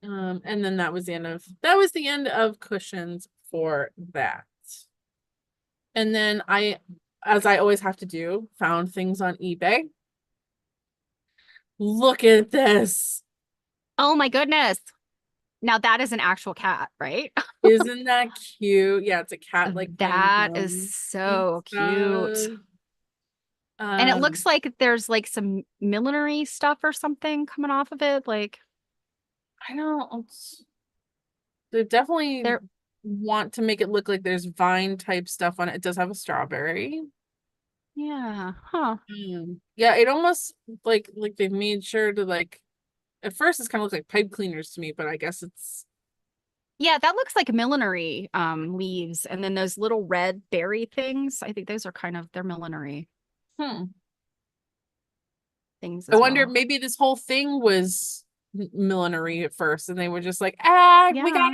And then that was the end of cushions for that. And then as I always have to do, found things on eBay. Look at this. Oh my goodness. Now that is an actual cat, right? Isn't that cute? Yeah, it's a cat like playing That is drums and so cute. stuff. And it Um, looks like there's like some millinery stuff or something coming off of it. Like I don't, they definitely there, want to make it look like there's vine type stuff on it. It does have a strawberry. yeah, huh. Yeah, it almost like they've made sure to like at first it's kind of looks like pipe cleaners to me, but I guess it's Yeah, that looks like millinery leaves. And then those little red berry things, I think those are they're millinery hmm. things I as wonder well. maybe this whole thing was millinery at first, and they were just like, Yeah. we got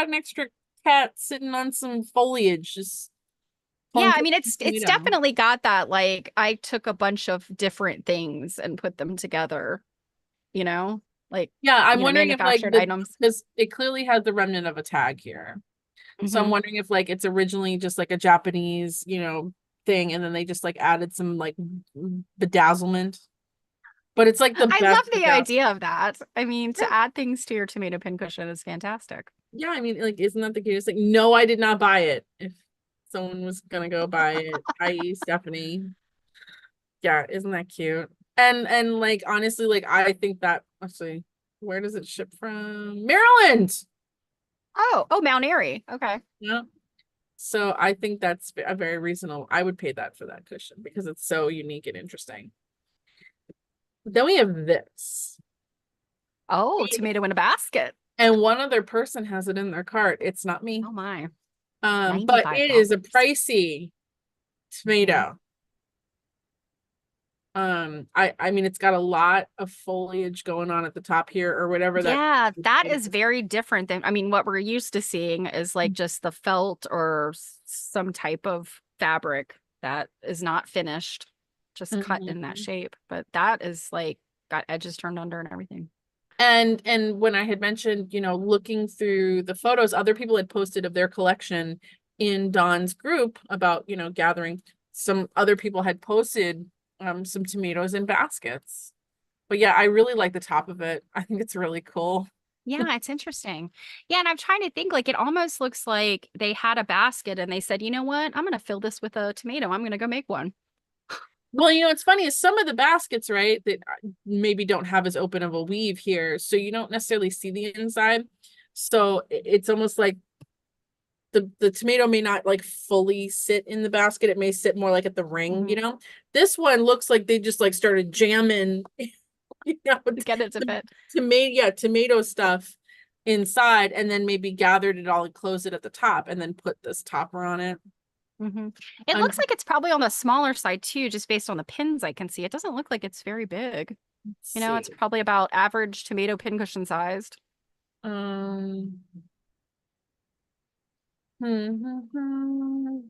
an extra cat sitting on some foliage, just Yeah, I plunk it mean in it's the it's tomato. definitely got that, like I took a bunch of different things and put them together, you know? Like, Yeah, I'm wondering if like manufactured items. because it clearly has the remnant of a tag here. So I'm Hmm. wondering if like it's originally just like a Japanese, thing, and then they just like added some like bedazzlement. But it's like the I best love the bedazzlement. idea of that. I mean, Yeah, to add things to your tomato pincushion is fantastic. yeah, I mean, like, isn't that the cutest? Like, no, I did not buy it. If someone was gonna go buy it, i.e. Stephanie. Yeah, isn't that cute? And like honestly, like I think that actually, where does it ship from? Maryland. Oh, Mount Airy. Okay. Yeah. So I think that's a very reasonable. I would pay that for that cushion because it's so unique and interesting. Then we have this. Oh, tomato in a basket. And one other person has it in their cart. It's not me. Oh my. But it is a $95. pricey tomato. I mean it's got a lot of foliage going on at the top here or whatever that Yeah, that is is. very different than, I mean, what we're used to seeing is like just the felt or some type of fabric that is not finished, just cut in that Mhm. shape. But that is like got edges turned under and everything. And when I had mentioned, looking through the photos other people had posted of their collection in Dawn's group about, gathering, some other people had posted some tomatoes in baskets. But yeah, I really like the top of it. I think it's really cool. Yeah, it's interesting. Yeah, and I'm trying to think like it almost looks like they had a basket and they said, you know what? I'm gonna fill this with a tomato. I'm gonna go make one. Well, it's funny is some of the baskets, right, that maybe don't have as open of a weave here, so you don't necessarily see the inside. So it's almost like the tomato may not like fully sit in the basket. It may sit more like at the ring, Mhm. This one looks like they just like started jamming, To get it to fit. tomato stuff inside and then maybe gathered it all and closed it at the top and then put this topper on it. Hmm. It I'm looks like it's probably on the smaller side too, just based on the pins I can see. It doesn't look like it's very big. let's You know, it's see. probably about average tomato pincushion sized. Um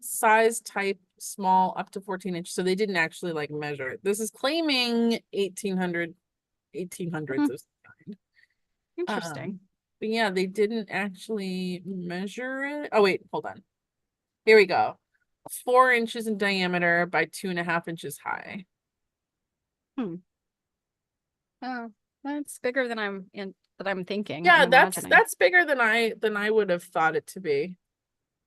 Size type small up to 14 inches. So they didn't actually like measure it. This is claiming 1800s Hmm, of some kind. interesting. But yeah, they didn't actually measure it. Oh wait, hold on. Here we go. 4 inches in diameter by 2.5 inches high. Hmm. Oh, that's bigger than I'm thinking. I'm Yeah, that's imagining. that's bigger than I would have thought it to be.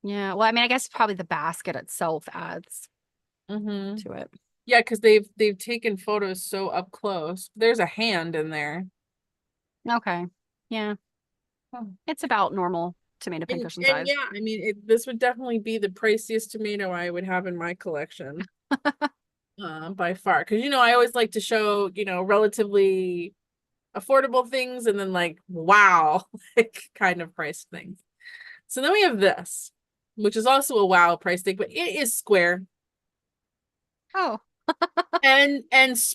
Yeah. Well, I mean, I guess probably the basket itself adds Mm-hmm. to it. Yeah, because they've taken photos so up close. There's a hand in there. Okay. Yeah. Oh. It's about normal tomato pincushion And size. yeah, I mean, this would definitely be the priciest tomato I would have in my collection, by far. Because I always like to show, relatively affordable things and then like, wow, like kind of priced things. So then we have this, which is also a wow price tag, but it is square. Oh, And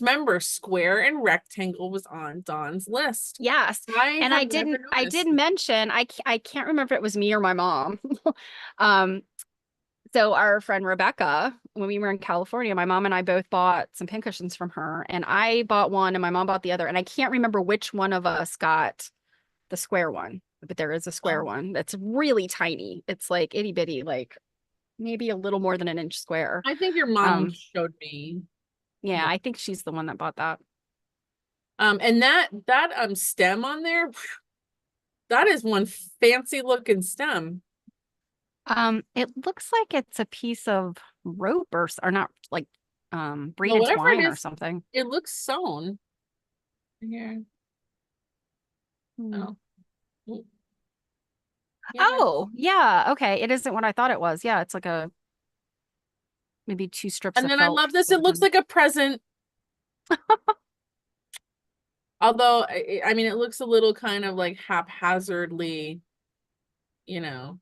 remember, square and rectangle was on Dawn's list. yes. I And have never I noticed. did mention, I can't remember if it was me or my mom. Um, so our friend Rebecca, when we were in California, my mom and I both bought some pincushions from her, and I bought one and my mom bought the other. And I can't remember which one of us got the square one, but there is a square Oh, one that's really tiny. It's like itty bitty, like maybe a little more than an inch square. I think your mom Um, showed me. yeah, I think she's the one that bought that. And that stem on there, that is one fancy looking stem. It looks like it's a piece of rope or not like Well, braided whatever it twine or is, something. it looks sewn. Here. Hmm. Oh. Mm, yeah. Oh, yeah. Okay. It isn't what I thought it was. Yeah, it's like a maybe two strips And of then I felt love this. It sewed looks in. like a present. Although I mean it looks a little kind of like haphazardly, you know.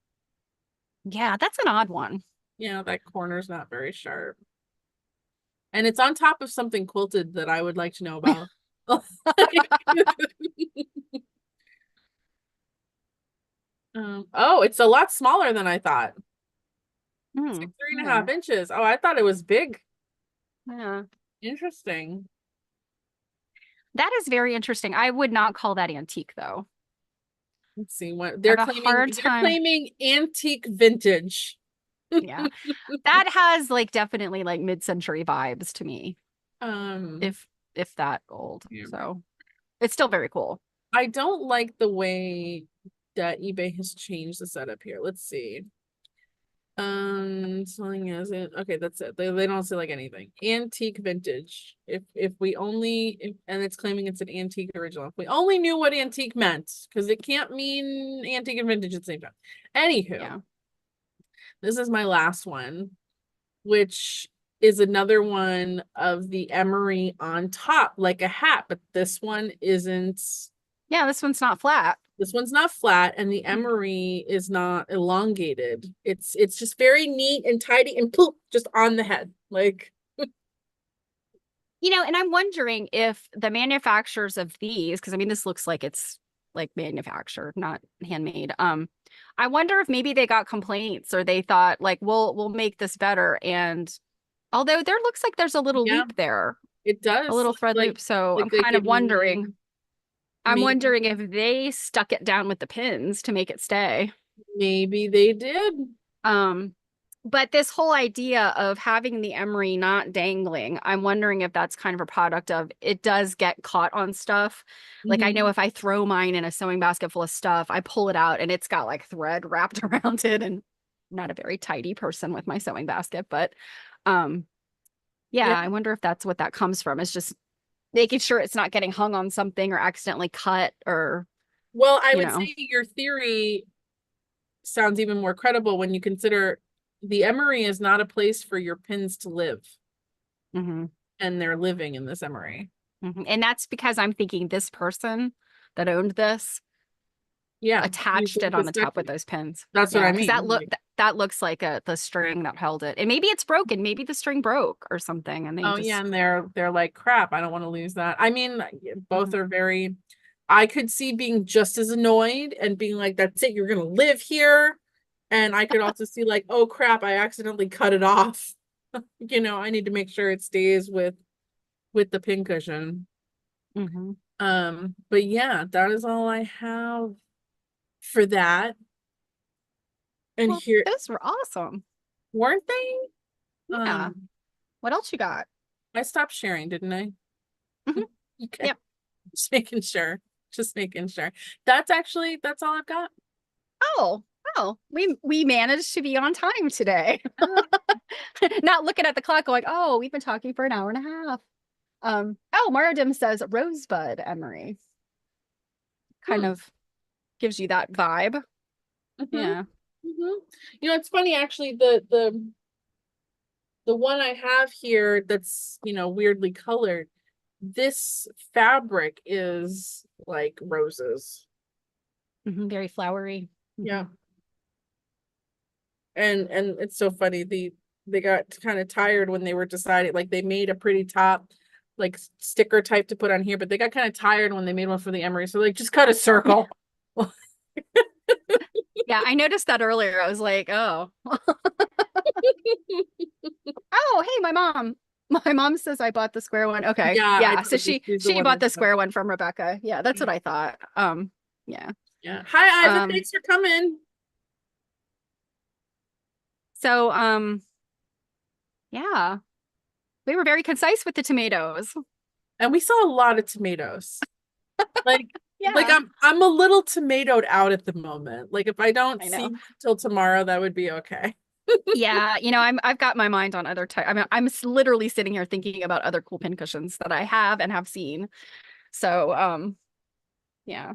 Yeah, that's an odd one. That corner's not very sharp. And it's on top of something quilted that I would like to know about. Oh, it's a lot smaller than I thought. It's Hmm. like three and a Yeah. half inches. Oh, I thought it was big. Yeah. Interesting. That is very interesting. I would not call that antique though. Let's see what I they're have a claiming. hard They're time. claiming antique vintage. Yeah. That has like definitely like mid-century vibes to me, Um, if that old. yeah. So it's still very cool. I don't like the way that eBay has changed the setup here. Let's see. Selling as it. Okay, that's it. They don't say like anything. Antique vintage. If we only and it's claiming it's an antique original. If we only knew what antique meant, because it can't mean antique and vintage at the same time. Anywho, Yeah. this is my last one, which is another one of the emery on top, like a hat, but this one isn't. Yeah, this one's not flat. This one's not flat, and the emery is not elongated. It's just very neat and tidy and poof, just on the head. Like And I'm wondering if the manufacturers of these, because I mean, this looks like it's like manufactured, not handmade. I wonder if maybe they got complaints or they thought like, we'll make this better. And although there looks like there's a little Yeah, loop there, it a does little look thread loop. So like I'm they kind of could wondering. I'm maybe wondering if they stuck it down with the pins to make it stay. maybe they did. Um, but this whole idea of having the emery not dangling, I'm wondering if that's kind of a product of it does get caught on stuff. Like I know Mhm. if I throw mine in a sewing basket full of stuff, I pull it out and it's got like thread wrapped around it, and I'm not a very tidy person with my sewing basket, but Yeah. yeah, I wonder if that's what that comes from. It's just making sure it's not getting hung on something or accidentally cut or, Well, I you would know. say your theory sounds even more credible when you consider the emery is not a place for your pins to live, Mhm. and they're living in this emery. And that's because I'm thinking this person that owned this Yeah, use attached them it to on the top stick with it. those pins. That's what Yeah, I because mean. that looks like the string that held it. And maybe it's broken. Maybe the string broke or something and they Oh yeah, just and they're like, crap, I don't want to lose that. I mean, both Mhm. are very, I could see being just as annoyed and being like, that's it, you're gonna live here. And I could also see like, oh crap, I accidentally cut it off. I need to make sure it stays with the pincushion. Mhm. But yeah, that is all I have for that. And Well, here, those were awesome. weren't they? Yeah. What else you got? I stopped sharing, didn't I? Mhm. Okay. Yep. Just making sure. Just making sure. That's all I've got. Oh, we managed to be on time today. Uh, Not looking at the clock going, oh, we've been talking for an hour and a half. Oh, Maradim says Rosebud Emery. Kind hmm. of gives you that vibe. Mm-hmm. Yeah. Mm-hmm. It's funny actually, the one I have here that's, weirdly colored, this fabric is like roses. Very flowery. Yeah. And it's so funny. They got kind of tired when they were deciding, like they made a pretty top like sticker type to put on here, but they got kind of tired when they made one for the emery. So like just cut a circle. Yeah, I noticed that earlier. I was like, oh. Oh, hey, my mom. My mom says I bought the square one. Okay. Yeah, I Yeah. So told you she she's the she one bought that the square one from Rebecca. Yeah, that's what I thought. Yeah. yeah. Hi Iva, Um, thanks for coming. so yeah. We were very concise with the tomatoes. And we saw a lot of tomatoes. Like Yeah, I'm a little tomatoed out at the moment. Like if I don't I see know. you till tomorrow, that would be okay. Yeah, I've got my mind on other type. I mean, literally sitting here thinking about other cool pin cushions that I have and have seen. So, yeah.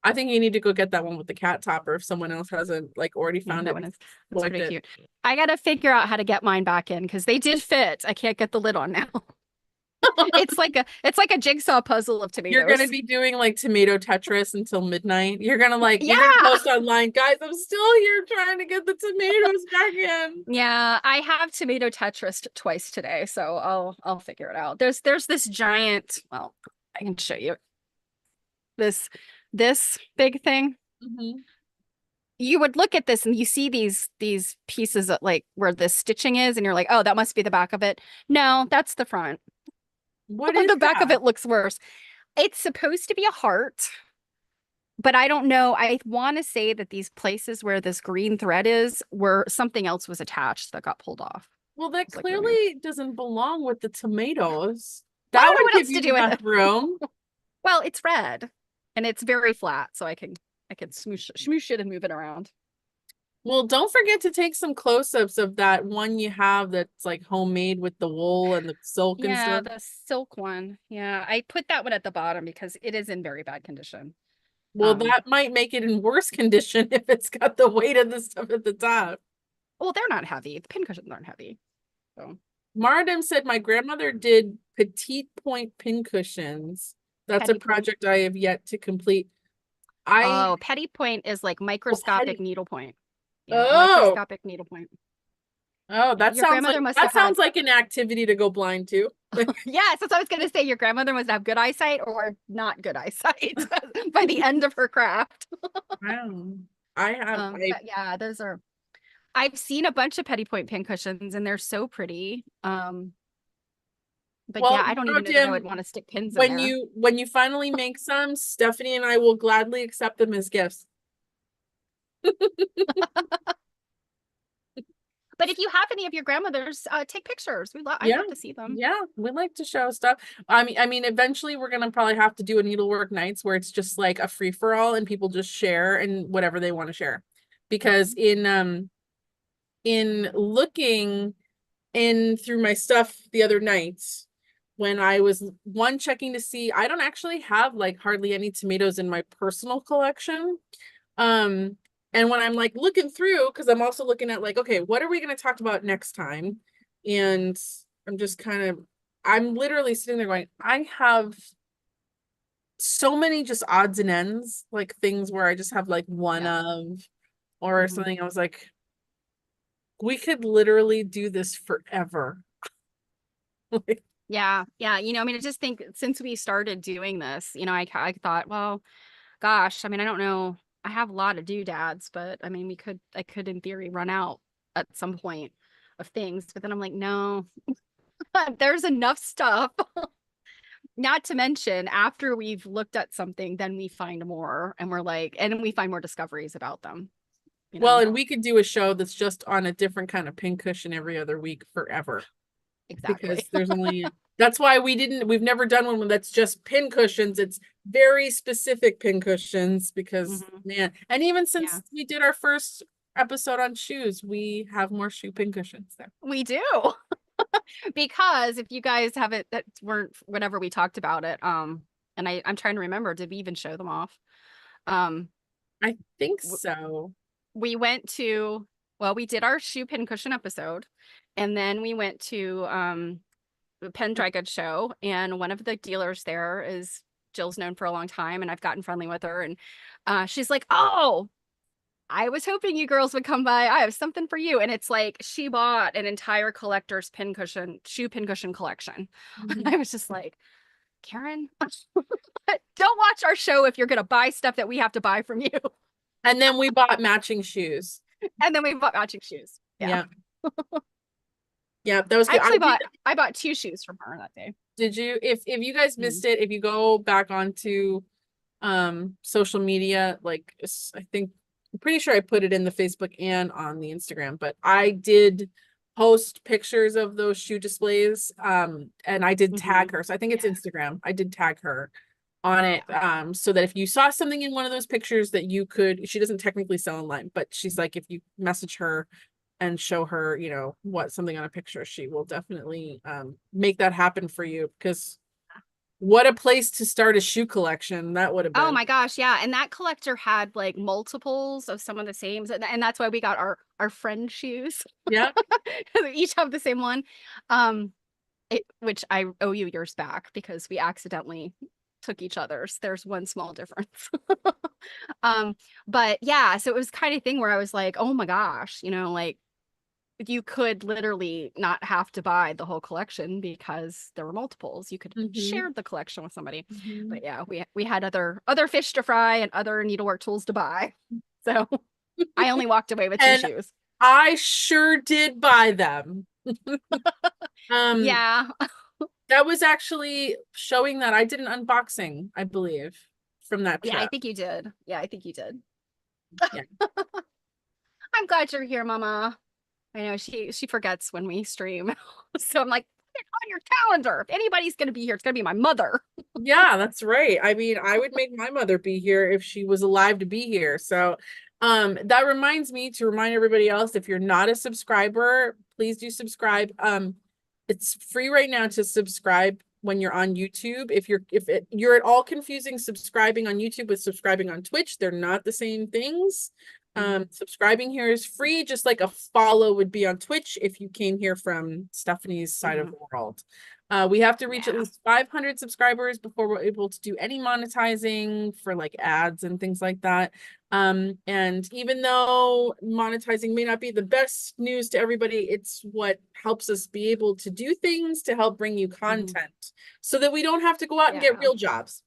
I think you need to go get that one with the cat topper if someone else hasn't like already Yeah, found that it one and that's liked pretty it. cute. I gotta figure out how to get mine back in because they did fit. I can't get the lid on now. It's like a jigsaw puzzle of You're gonna tomatoes. be doing like tomato Tetris until midnight. You're gonna Yeah. post online, guys. I'm still here trying to get the tomatoes back in. Yeah, I have tomato Tetris twice today, so I'll figure it out. There's this giant, well, I can show you this big thing. Mhm. You would look at this and you see these pieces of, like where the stitching is, and you're like, oh, that must be the back of it. No, that's the front. What is The back of that? it looks worse. It's supposed to be a heart, but I don't know. I want to say that these places where this green thread is, where something else was attached that got pulled off. Well, that It's like removed. clearly doesn't belong with the tomatoes. Well, I That don't know would what give else to you do with enough it. room. Well, it's red and it's very flat, so I can smoosh it and move it around. Well, don't forget to take some close-ups of that one you have that's like homemade with the wool and the silk and Yeah, stuff. the silk one. Yeah, I put that one at the bottom because it is in very bad condition. Well, that might make it in worse condition if it's got the weight of the stuff at the top. Well, they're not heavy. The pin cushions aren't heavy. So Maradam said my grandmother did petite point pin cushions. That's a petty point. project I have yet to complete. I Oh, petty point is like microscopic petty. needlepoint. Yeah, a Oh, microscopic needlepoint. Oh, Yeah, your grandmother must have that sounds had. like an activity to go blind to. Yes, that's what I was going to say. Your grandmother must have good eyesight or not good eyesight by the end of her craft. Wow. I have But yeah, those are. I've seen a bunch of petty point pincushions and they're so pretty. But yeah, well, I don't you know, even know that I would Jim, want to stick pins in there. when you finally make some, Stephanie and I will gladly accept them as gifts. But if you have any of your grandmothers, take pictures. I'd Yeah. love to see them. Yeah, we like to show stuff. I mean, eventually we're gonna probably have to do a Needlework Nights where it's just like a free for all and people just share and whatever they want to share. Because in looking in through my stuff the other night, when I was checking to see, I don't actually have like hardly any tomatoes in my personal collection. Um, and when I'm like looking through, because I'm also looking at like, okay, what are we going to talk about next time? And I'm just I'm literally sitting there going, I have so many just odds and ends, like things where I just have like one of or something. I was like, we could literally do this forever. Yeah. You know, I mean, I just think since we started doing this, you know, I thought, well, gosh, I mean, I don't know. I have a lot of doodads, but I mean, I could in theory run out at some point of things. But then I'm like, no, there's enough stuff. Not to mention, after we've looked at something, then we find more and we're like, and we find more discoveries about them. You Well, know? and we could do a show that's just on a different kind of pincushion every other week forever. Exactly. Because there's only that's why we've never done one that's just pin cushions. It's very specific pin cushions because man, and even since we did our first episode on shoes, we have more shoe pin cushions there. We do. Because if you guys haven't that weren't whenever we talked about it, and I'm trying to remember, did we even show them off? I think so. We went to, well, we did our shoe pin cushion episode, and then we went to the Penn Dry Goods show, and one of the dealers there is Jill's known for a long time, and I've gotten friendly with her, and she's like, "Oh, I was hoping you girls would come by. I have something for you." And it's like she bought an entire collector's shoe pin cushion collection. And I was just like, Karen, don't watch our show if you're going to buy stuff that we have to buy from you. And then we bought matching shoes. And then we bought matching shoes. Yeah. Yeah, that was good. I bought 2 shoes from her that day. Did you? If you guys missed it, if you go back onto social media, like I think I'm pretty sure I put it in the Facebook and on the Instagram, but I did post pictures of those shoe displays. And I did tag her. So I think it's Instagram. I did tag her on it. So that if you saw something in one of those pictures that she doesn't technically sell online, but she's like, if you message her and show her, you know, something on a picture, she will definitely make that happen for you, because what a place to start a shoe collection that would have been. Oh my gosh, yeah. And that collector had like multiples of some of the same, and that's why we got our friend shoes. Yeah. They each have the same one. Which I owe you yours back because we accidentally took each other's. There's one small difference. But yeah, so it was kind of thing where I was like, oh my gosh, you know, like you could literally not have to buy the whole collection because there were multiples. You could share the collection with somebody. But yeah, we had other fish to fry and other needlework tools to buy. So I only walked away with 2 shoes. I sure did buy them. Yeah. That was actually showing that I did an unboxing, I believe, from that trip. Yeah, I think you did. Yeah. Yeah. I'm glad you're here, Mama. I know she forgets when we stream. So I'm like, put it on your calendar. If anybody's going to be here, it's going to be my mother. Yeah, that's right. I mean, I would make my mother be here if she was alive to be here. So that reminds me to remind everybody else, if you're not a subscriber, please do subscribe. It's free right now to subscribe when you're on YouTube. If you're at all confusing subscribing on YouTube with subscribing on Twitch, they're not the same things. Subscribing here is free, just like a follow would be on Twitch if you came here from Stephanie's side of the world. We have to reach at Yeah. least 500 subscribers before we're able to do any monetizing for like ads and things like that. And even though monetizing may not be the best news to everybody, it's what helps us be able to do things to help bring you content so that we don't have to go out and get Yeah. real jobs.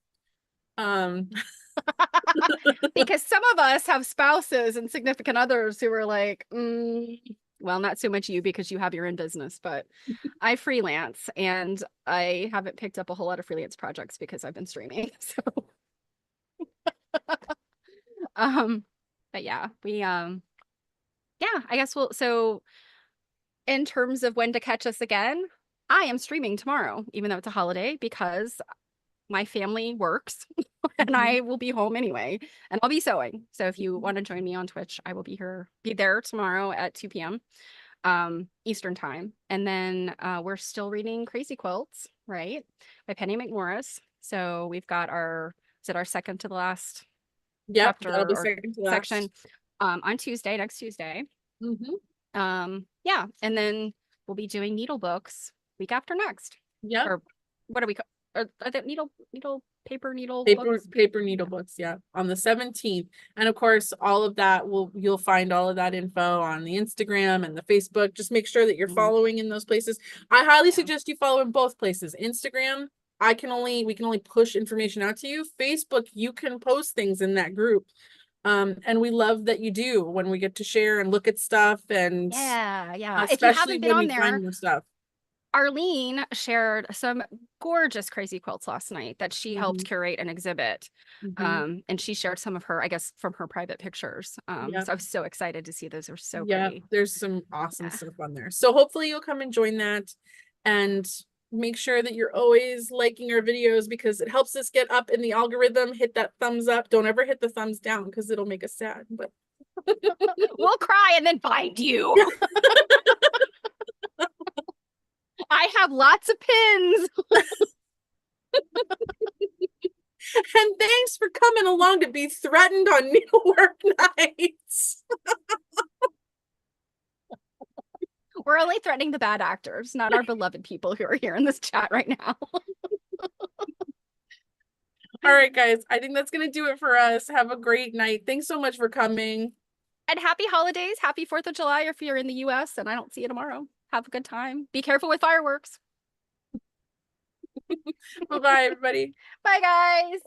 Because some of us have spouses and significant others who are like, well, not so much you because you have your own business, but I freelance and I haven't picked up a whole lot of freelance projects because I've been streaming. So, but yeah, yeah, I guess so in terms of when to catch us again, I am streaming tomorrow, even though it's a holiday, because my family works and I will be home anyway, and I'll be sewing. So if you want to join me on Twitch, I will be there tomorrow at 2 p.m. Eastern time. And then we're still reading Crazy Quilts, right? By Penny McMorris. So we've got our second to the last Yep, chapter that'll be or second to last. section on next Tuesday. Mm-hmm. Yeah, and then we'll be doing Needlebooks week after next. Yep. Or what do we call are they paper needle Needlebooks, yeah, on the 17th. And of course, all of that you'll find all of that info on the Instagram and the Facebook. Just make sure that you're following in those places. I highly suggest you follow in both places. Instagram, we can only push information out to you. Facebook, you can post things in that group. And we love that you do when we get to share and look at stuff, and yeah. If you especially haven't been when on we there, find more stuff. Arlene shared some gorgeous crazy quilts last night that she helped curate and exhibit. And she shared some of her, I guess, from her private pictures. So I was so excited to see those. They're so pretty. There's some awesome stuff on there. So hopefully you'll come and join that, and make sure that you're always liking our videos because it helps us get up in the algorithm. Hit that thumbs up. Don't ever hit the thumbs down because it'll make us sad. But we'll cry and then find you. I have lots of pins. And thanks for coming along to be threatened on Needlework Nights. We're only threatening the bad actors, not our beloved people who are here in this chat right now. All right, guys. I think that's going to do it for us. Have a great night. Thanks so much for coming. And happy holidays. Happy 4th of July if you're in the US and I don't see you tomorrow. Have a good time. Be careful with fireworks. Bye-bye, everybody. Bye, guys.